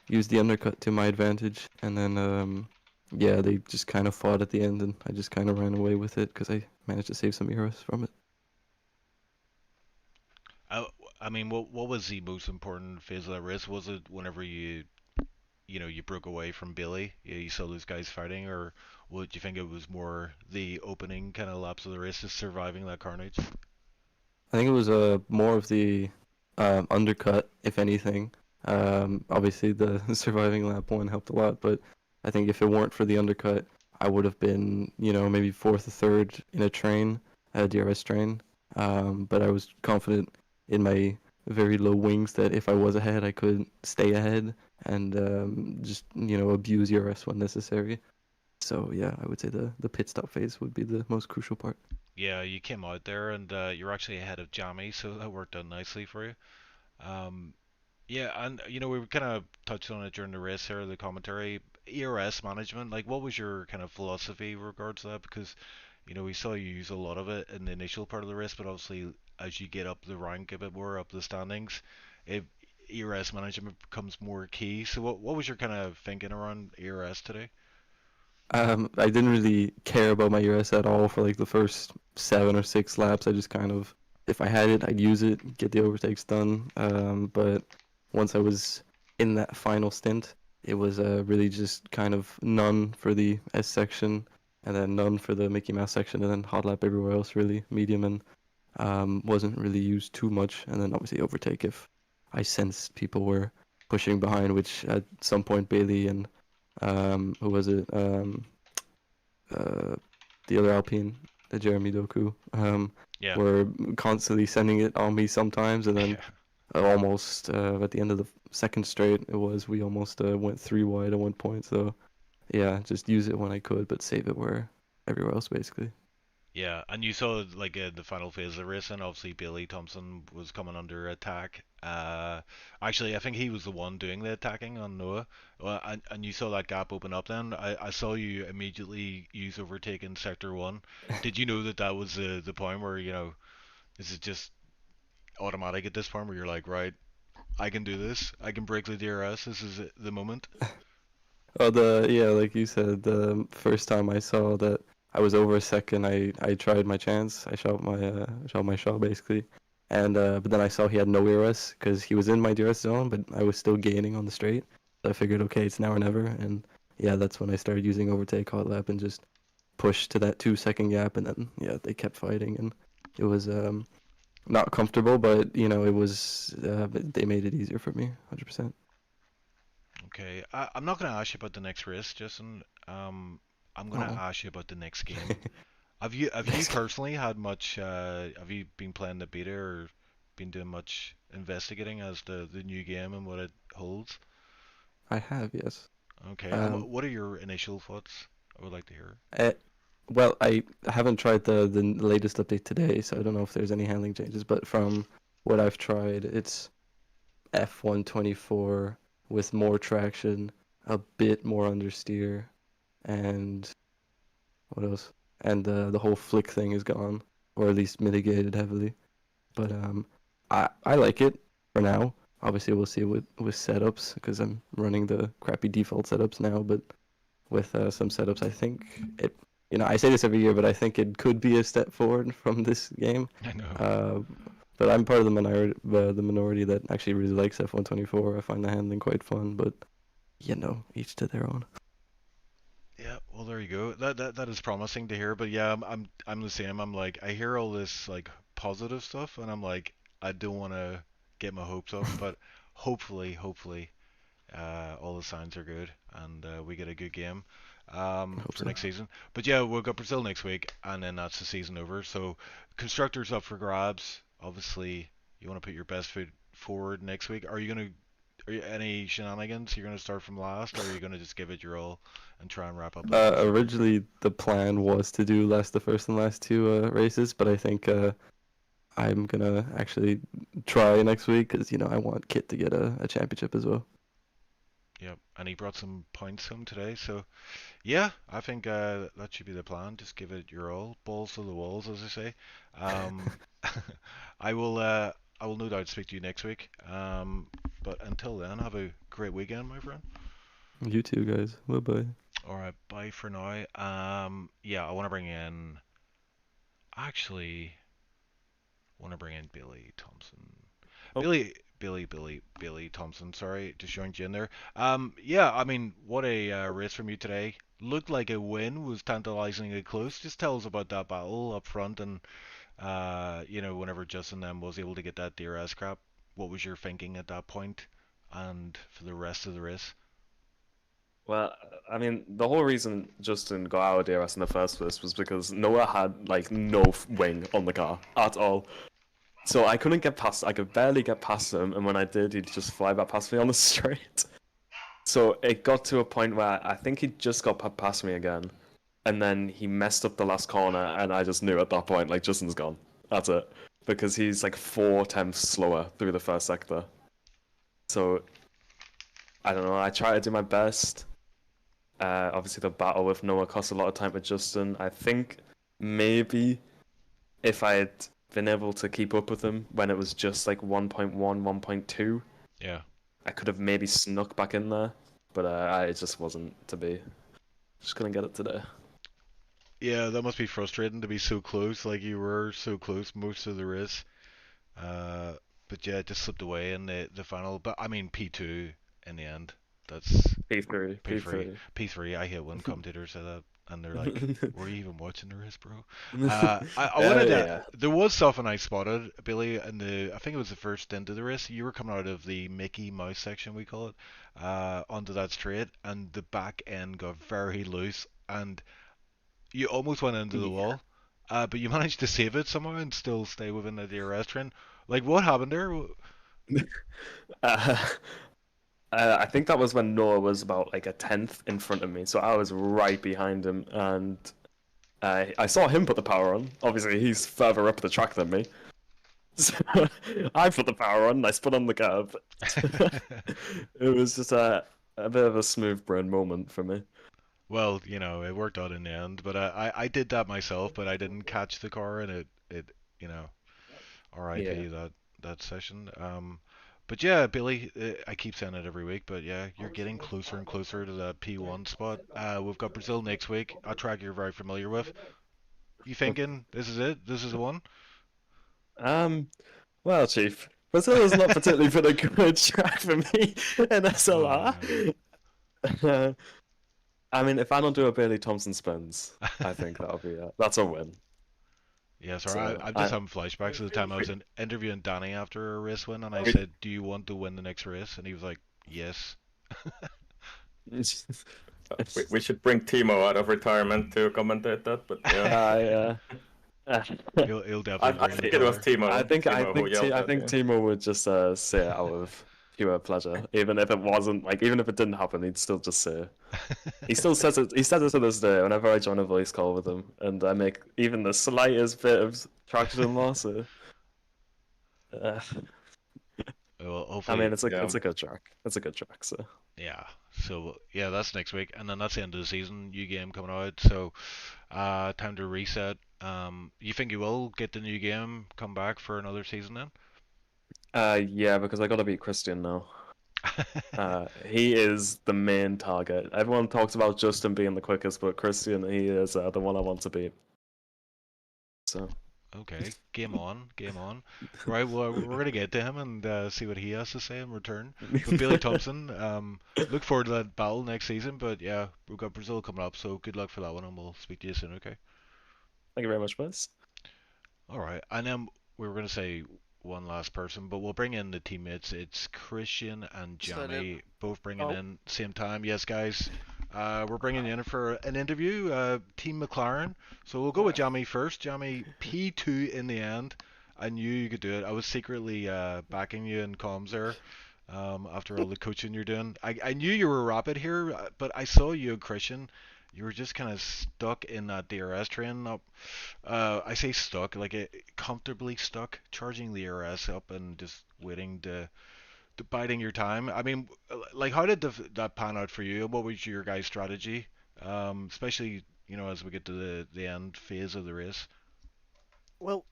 use the undercut to my advantage. And then, yeah, they just kind of fought at the end, and I just kind of ran away with it because I managed to save some euros from it. I mean, what was the most important phase of that race? Was it whenever you broke away from Billy? You saw those guys fighting, or would you think it was more the opening kind of laps of the race, just surviving that carnage? I think it was more of the undercut, if anything. Obviously, the surviving lap 1 helped a lot, but I think if it weren't for the undercut, I would have been, you know, maybe 4th or 3rd in a train, a DRS train. But I was confident in my very low wings that if I was ahead, I could stay ahead and just, you know, abuse DRS when necessary. So yeah, I would say the pit stop phase would be the most crucial part. Yeah, you came out there and you're actually ahead of Jamie, so that worked out nicely for you. Um, yeah, and you know we kind of touched on it during the race here, the commentary. ERS management, like what was your kind of philosophy in regards to that? Because you know we saw you use a lot of it in the initial part of the race, but obviously as you get up the rank a bit more, up the standings, it, ERS management becomes more key. So what was your kind of thinking around ERS today? I didn't really care about my ERS at all for like the first 7 or 6 laps. I just kind of, if I had it, I'd use it, get the overtakes done. But once I was in that final stint, it was really just kind of none for the S section, and then none for the Mickey Mouse section, and then hot lap everywhere else really, medium, and wasn't really used too much. And then obviously overtake if I sensed people were pushing behind, which at some point Bailey and who was it? The other Alpine, Jeremy Doku, Yeah. were constantly sending it on me sometimes, and then Yeah. almost at the end of the second straight, we almost went 3 wide at one point. So yeah, just use it when I could, but save it where everywhere else basically. Yeah, and you saw like the final phase of the race, and obviously Bailey Thompson was coming under attack. Actually, I think he was the one doing the attacking on Noah. Well, and you saw that gap open up. Then I saw you immediately use overtake in sector one. Did you know that that was the point where is it just automatic at this point where you're like, right, I can do this. I can break the DRS. This is it, the moment. Oh, yeah, like you said, the first time I saw that I was over a second, I tried my chance. I shot my shot basically, and but then I saw he had no ERS because he was in my DRS zone, but I was still gaining on the straight. So I figured, okay, it's now or never, and yeah, that's when I started using overtake hot lap and just push to that 2 second gap, and then yeah, they kept fighting, and it was not comfortable, but it was they made it easier for me, 100%. Okay, I'm not gonna ask you about the next race, Jason. I'm gonna Oh, ask you about the next game. Have you personally had much have you been playing the beta or been doing much investigating as the new game and what it holds? I have, yes. Okay, and Um, what are your initial thoughts? I would like to hear. Uh, well, I haven't tried the latest update today, so I don't know if there's any handling changes. But from what I've tried, it's F124 with more traction, a bit more understeer, and what else? And the whole flick thing is gone, or at least mitigated heavily. But I like it for now. Obviously, we'll see with setups because I'm running the crappy default setups now. But with some setups, I think it. I say this every year, but I think it could be a step forward from this game. I know. Uh, but I'm part of the minority that actually really likes F124. I find the handling quite fun, but each to their own. Yeah, well there you go. That is promising to hear, but yeah, I'm the same. I'm like I hear all this like positive stuff and I'm like I don't want to get my hopes up, but hopefully all the signs are good and we get a good game I hope for so. next season. But yeah, we've got Brazil next week, and then that's the season over. So constructors up for grabs. Obviously, you want to put your best foot forward next week. Are you any shenanigans? You're gonna start from last, or are you gonna just give it your all and try and wrap up as much as you can? Originally, the plan was to do the first and last two races, but I think I'm gonna actually try next week because I want Kit to get a championship as well. Yep, and he brought some points home today, so yeah, I think that should be the plan. Just give it your all, balls to the walls, as I say. Um, I will. I will no doubt speak to you next week. But until then, have a great weekend, my friend. You too, guys. Bye bye. All right, bye for now. Yeah, I want to bring in. Actually, want to bring in Billy Thompson. Oh, Billy Thompson. Sorry, just joined you in there. Yeah, I mean, what a race from you today. Looked like a win. Was tantalizingly close. Just tell us about that battle up front, and whenever Justin then was able to get that DRS crap, what was your thinking at that point, and for the rest of the race? Well, I mean, the whole reason Justin got out of DRS in the first place was because Noah had like no wing on the car at all. So I couldn't get past. I could barely get past him, and when I did, he'd just fly back past me on the straight. So it got to a point where I think he just got past me again, and then he messed up the last corner, and I just knew at that point, like Justin's gone. That's it, because he's like 4 tenths slower through the first sector. So I don't know. I try to do my best. Obviously, the battle with Noah cost a lot of time for Justin. I think maybe if I had been able to keep up with him when it was just like 1.1, 1.2, Yeah. I could have maybe snuck back in there, but it just wasn't to be. Just couldn't get it today. Yeah, that must be frustrating to be so close. Like you were so close most of the race. Uh, but yeah, it just slipped away in the final. But I mean, P2 in the end. That's P3, P3. P3. P3. I hate when commentators say that, and they're like, "Were you even watching the race, bro?" I Yeah, wanted to. yeah. There was something I spotted, Billy, in I think it was the first stint of the race. You were coming out of the Mickey Mouse section, we call it, onto that straight, and the back end got very loose, and you almost went into the Yeah. wall. but you managed to save it somehow and still stay within the DRS train. Like, what happened there? Uh, I think that was when Noah was about like a tenth in front of me, so I was right behind him, and I saw him put the power on. Obviously, he's further up the track than me. So I put the power on, and I spun on the curb. It was just a bit of a smooth brain moment for me. Well, you know, it worked out in the end, but I did that myself, but I didn't catch the car, and it you know, Yeah. RIP that session. But yeah, Billy, I keep saying it every week, but yeah, you're getting closer and closer to that P1 spot. We've got Brazil next week, a track you're very familiar with. You thinking this is it? This is the one? Well, Chief, Brazil has not particularly been a good track for me in SLR. I mean, if I don't do a Bailey Thompson spins, I think that's a win. Yeah, sorry, So I'm just having flashbacks of the time I was interviewing Danny after a race win, and I said, "Do you want to win the next race?" And he was like, "Yes." We should bring Timo out of retirement to commentate that, but yeah. He'll definitely I bring think the it was car. Timo. I think Timo who yelled at you. Timo would just say it out of pure pleasure, even if it wasn't like, even if it didn't happen, he'd still just say it. He still says it. He says it to this day whenever I join a voice call with him, and I make even the slightest bit of traction loss. Uh, Well, I hopefully, mean, it's Yeah. a good track. It's a good track. So yeah. So yeah, that's next week, and then that's the end of the season. New game coming out, so time to reset. You think you will get the new game, come back for another season then? yeah, because I gotta beat Christian now. He is the main target. Everyone talks about Justin being the quickest, but Christian, he is the one I want to beat. So Okay, game on, game on. Right, well, we're gonna get to him and see what he has to say in return. But Billy Thompson, look forward to that battle next season. But yeah, we've got Brazil coming up, so good luck for that one, and we'll speak to you soon. Okay. thank you very much, boys. All right, and then we were gonna say one last person, but we'll bring in the teammates. It's Christian and Is that it? Jamie, both bringing Oh. in same time. Yes, guys. We're bringing you in for an interview. Team McLaren. So we'll go with Jamie first. Jamie, P2 in the end. I knew you could do it. I was secretly backing you in comms there. After all the coaching you're doing, I knew you were rapid here, but I saw you and Christian. You were just kind of stuck in that DRS train up. I say stuck, like comfortably stuck, charging the DRS up and just waiting to biding your time. I mean, like how did that pan out for you? What was your guys' strategy? Especially as we get to the end phase of the race. Well,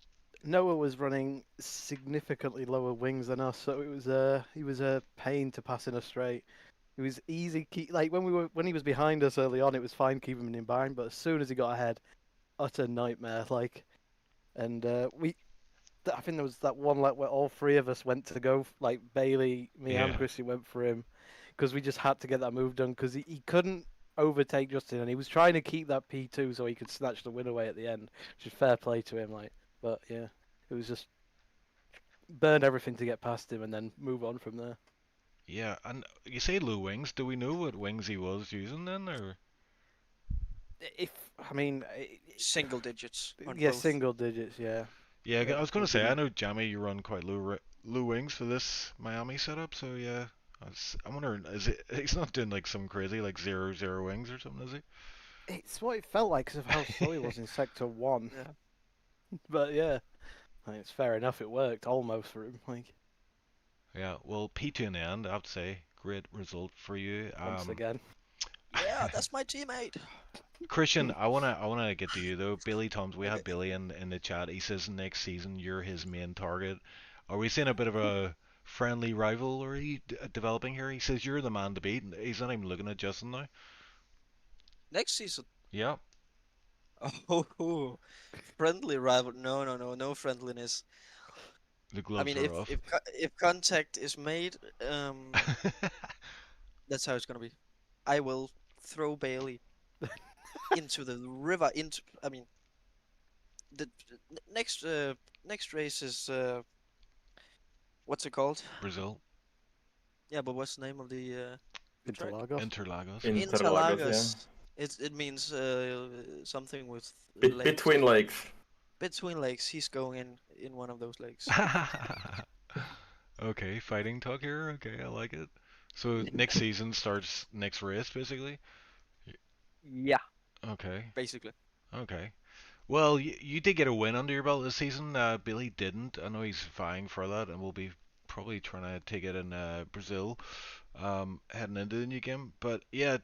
Noah was running significantly lower wings than us, so he was a pain to pass in a straight. It was easy like when he was behind us early on, it was fine keeping him in behind, but as soon as he got ahead, utter nightmare. Like, and I think there was that one lap where all three of us went to go, like Bailey, me, and Yeah. Chrissy went for him, because we just had to get that move done because he couldn't overtake Justin, and he was trying to keep that P2 so he could snatch the win away at the end, which is fair play to him. Like, but yeah, it was just burn everything to get past him and then move on from there. Yeah, and you say low wings. Do we know what wings he was using then, or? I mean, Single digits. On yeah, both. single digits, yeah. Yeah, Yeah, I was gonna would say be- I know Jamie, you run quite low wings for this Miami setup, so yeah. I'm wondering, he's not doing like some crazy like 0-0 wings or something, is he? It's what it felt like because of how slow he was in Sector 1. Yeah. But yeah, I mean, it's fair enough. It worked almost for him. Like, Yeah, well, P2 in the end, I have to say, great result for you. once again. Yeah, that's my teammate. Christian, I wanna get to you though. Billy Toms, we had Billy in the chat. He says next season you're his main target. Are we seeing a bit of a friendly rivalry developing here? He says you're the man to beat. He's not even looking at Justin now. Next season. Yeah. Oh, friendly rival. No friendliness. The I gloves mean, are off. if contact is made, that's how it's gonna be. I will throw Bailey into the river. I mean, the next race is what's it called? Brazil. Yeah, but what's the name of the track? Interlagos. Interlagos. Interlagos, Interlagos. It means something with Between lakes. between legs. He's going in one of those legs. Okay, fighting talk here. Okay, I like it. So next season starts next race, basically. Yeah, Okay, basically. okay. Well, you did get a win under your belt this season. Billy didn't. I know he's vying for that, and will be probably trying to take it in Brazil, heading into the new game. But yeah,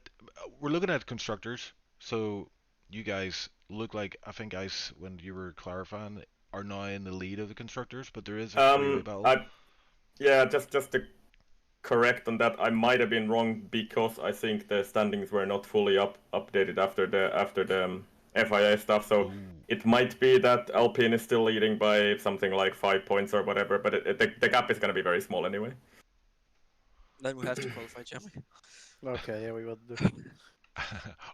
we're looking at constructors. So you guys look like, I think guys, when you were clarifying, are now in the lead of the constructors, but there is a freeway battle. Yeah, just to correct on that, I might have been wrong because I think the standings were not fully updated after the FIA stuff. So Ooh. it might be that Alpine is still leading by something like 5 points or whatever, but the gap is going to be very small anyway. Then we have to qualify, Jamie. Okay, yeah, we will do.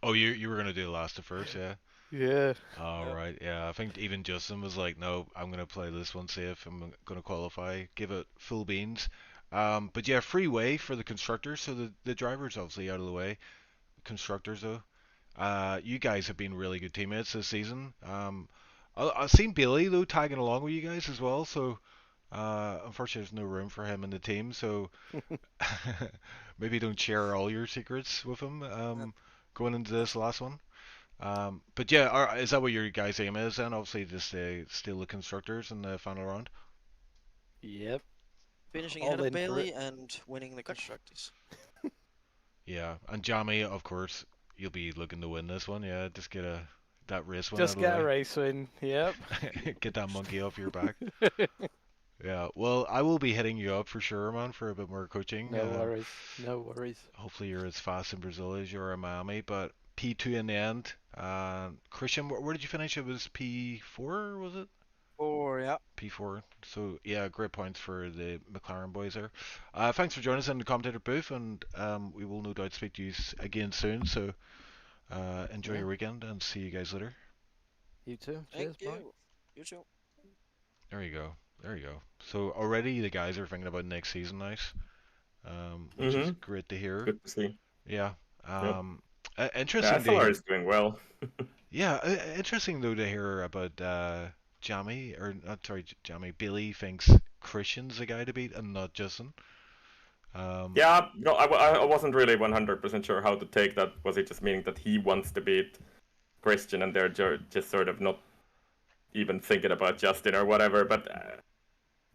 Oh, you were gonna do the last to first, yeah. Yeah. All Yeah. right, yeah. I think even Justin was like, "No, I'm gonna play this one safe. I'm gonna qualify, give it full beans." But yeah, free way for the constructors, so the drivers obviously out of the way. Constructors though, you guys have been really good teammates this season. I've seen Billy though tagging along with you guys as well, so unfortunately there's no room for him in the team, so maybe don't share all your secrets with him. Going into this last one. But yeah, is that what your guys' aim is then? Obviously, just steal the constructors in the final round. Yep. Finishing All ahead of in for it. Bailey and winning the constructors. Yeah, and Jamie, of course, you'll be looking to win this one. Yeah, just get that race one Just out get of a the race win. Yep. way. Get that monkey off your back. Yeah, well, I will be hitting you up for sure, man, for a bit more coaching. No worries. No worries. Hopefully, you're as fast in Brazil as you are in Miami, but P2 in the end. Christian, where did you finish? It was P4, was it? Or yeah. P4. So yeah, great points for the McLaren boys there. Thanks for joining us in the commentator booth, and we will no doubt speak to you again soon. So enjoy Yeah. your weekend and see you guys later. You too. Thank Cheers, bye. you. You too. There you go. There you go. So already the guys are thinking about next season, nice. Which is great to hear. Good to see. Yeah. Yep. Interesting. SLR is doing well. Yeah, interesting though to hear about Jamie, or not sorry, Jamie. Billy thinks Christian's the guy to beat and not Justin. Yeah, no, I wasn't really 100% sure how to take that. Was it just meaning that he wants to beat Christian and they're just sort of not even thinking about Justin or whatever? But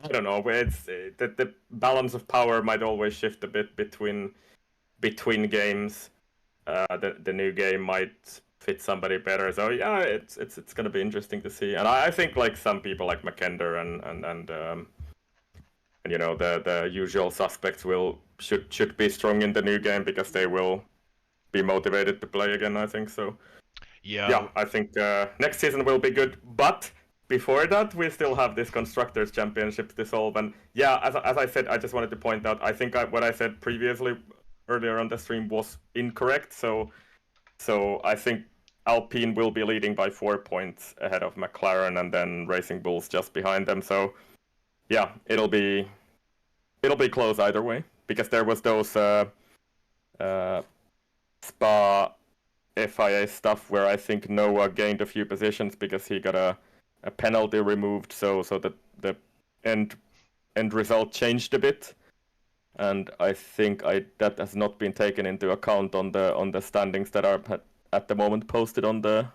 I don't know. It's the balance of power might always shift a bit between games. The new game might fit somebody better. So yeah, it's gonna be interesting to see. And I think like some people like McKender and you know the usual suspects should be strong in the new game because they will be motivated to play again. I think so. Yeah, I think next season will be good. But before that, we still have this constructors championship to solve. And yeah, as I said, I just wanted to point out. I think what I said previously earlier on the stream was incorrect. So I think Alpine will be leading by 4 points ahead of McLaren, and then Racing Bulls just behind them. So yeah, it'll be close either way because there was those Spa FIA stuff where I think Noah gained a few positions because he got a penalty removed, so the end result changed a bit, and I think that has not been taken into account on the standings that are at the moment posted on the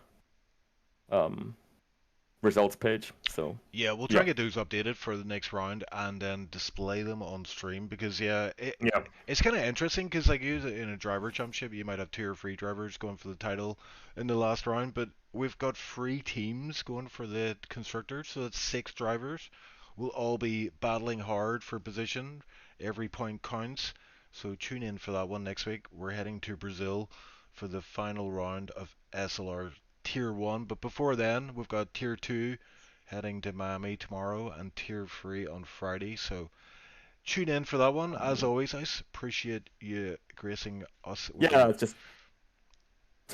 results page. So yeah, we'll try and get those updated for the next round and then display them on stream because it's kind of interesting because like in a driver championship you might have 2 or 3 drivers going for the title in the last round, but we've got 3 teams going for the constructors, so that's 6 drivers. We'll all be battling hard for position. Every point counts. So tune in for that one next week. We're heading to Brazil for the final round of SLR Tier 1, but before then we've got Tier 2 heading to Miami tomorrow and Tier 3 on Friday, so tune in for that one. As always, I appreciate you gracing us with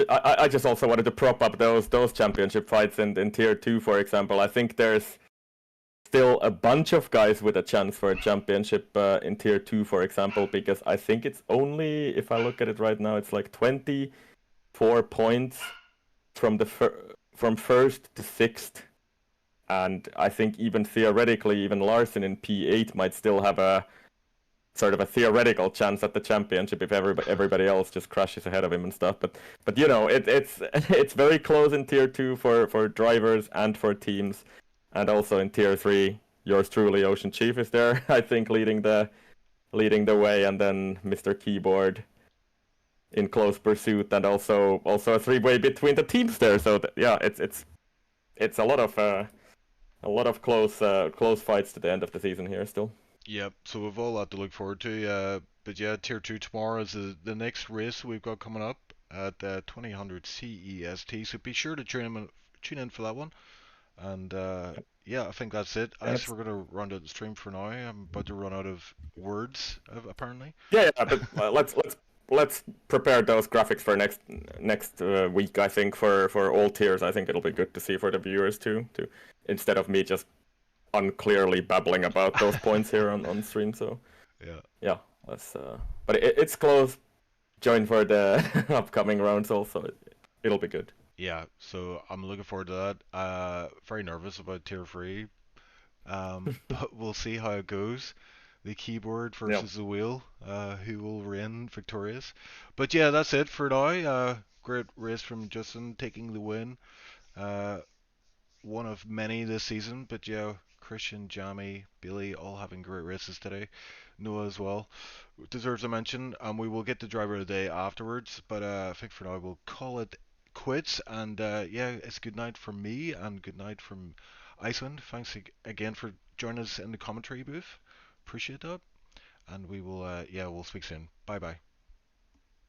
I just also wanted to prop up those championship fights in Tier 2, for example. I think there's still a bunch of guys with a chance for a championship in Tier 2, for example, because I think it's only, if I look at it right now, it's like 24 points from from 1st to 6th and I think even theoretically, even Larson in P8 might still have a sort of a theoretical chance at the championship if everybody else just crashes ahead of him and stuff. But you know, it's it's very close in tier 2 for drivers and for teams, and also in tier 3. Yours truly, Ocean Chief, is there, I think, leading the way, and then Mr. Keyboard in close pursuit, and also a 3-way between the teams there. So yeah, it's a lot of close fights to the end of the season here still. Yep, so we've all that to look forward to. But yeah, Tier 2 tomorrow is the next race we've got coming up at 2000 CEST. So be sure to tune in for that one. And yeah, I think that's it. Ice, we're going to round out the stream for now. I'm about to run out of words, apparently. Yeah, but let's prepare those graphics for next week. I think for all tiers, I think it'll be good to see for the viewers too. Instead of me just unclearly babbling about those points here on stream. So yeah, let's. But it's close. Join for the upcoming rounds also. It'll be good. Yeah, so I'm looking forward to that. Very nervous about tier 3. But we'll see how it goes. The keyboard versus the wheel. Who will reign victorious? But yeah, that's it for now. Great race from Justin, taking the win. One of many this season, but yeah, Christian, Jamie, Billy, all having great races today. Noah as well deserves a mention, and we will get the driver of the day afterwards. But I think for now we'll call it quits. And yeah, it's good night from me and good night from Iceland. Thanks again for joining us in the commentary booth. Appreciate that. And we will, yeah, we'll speak soon. Bye bye.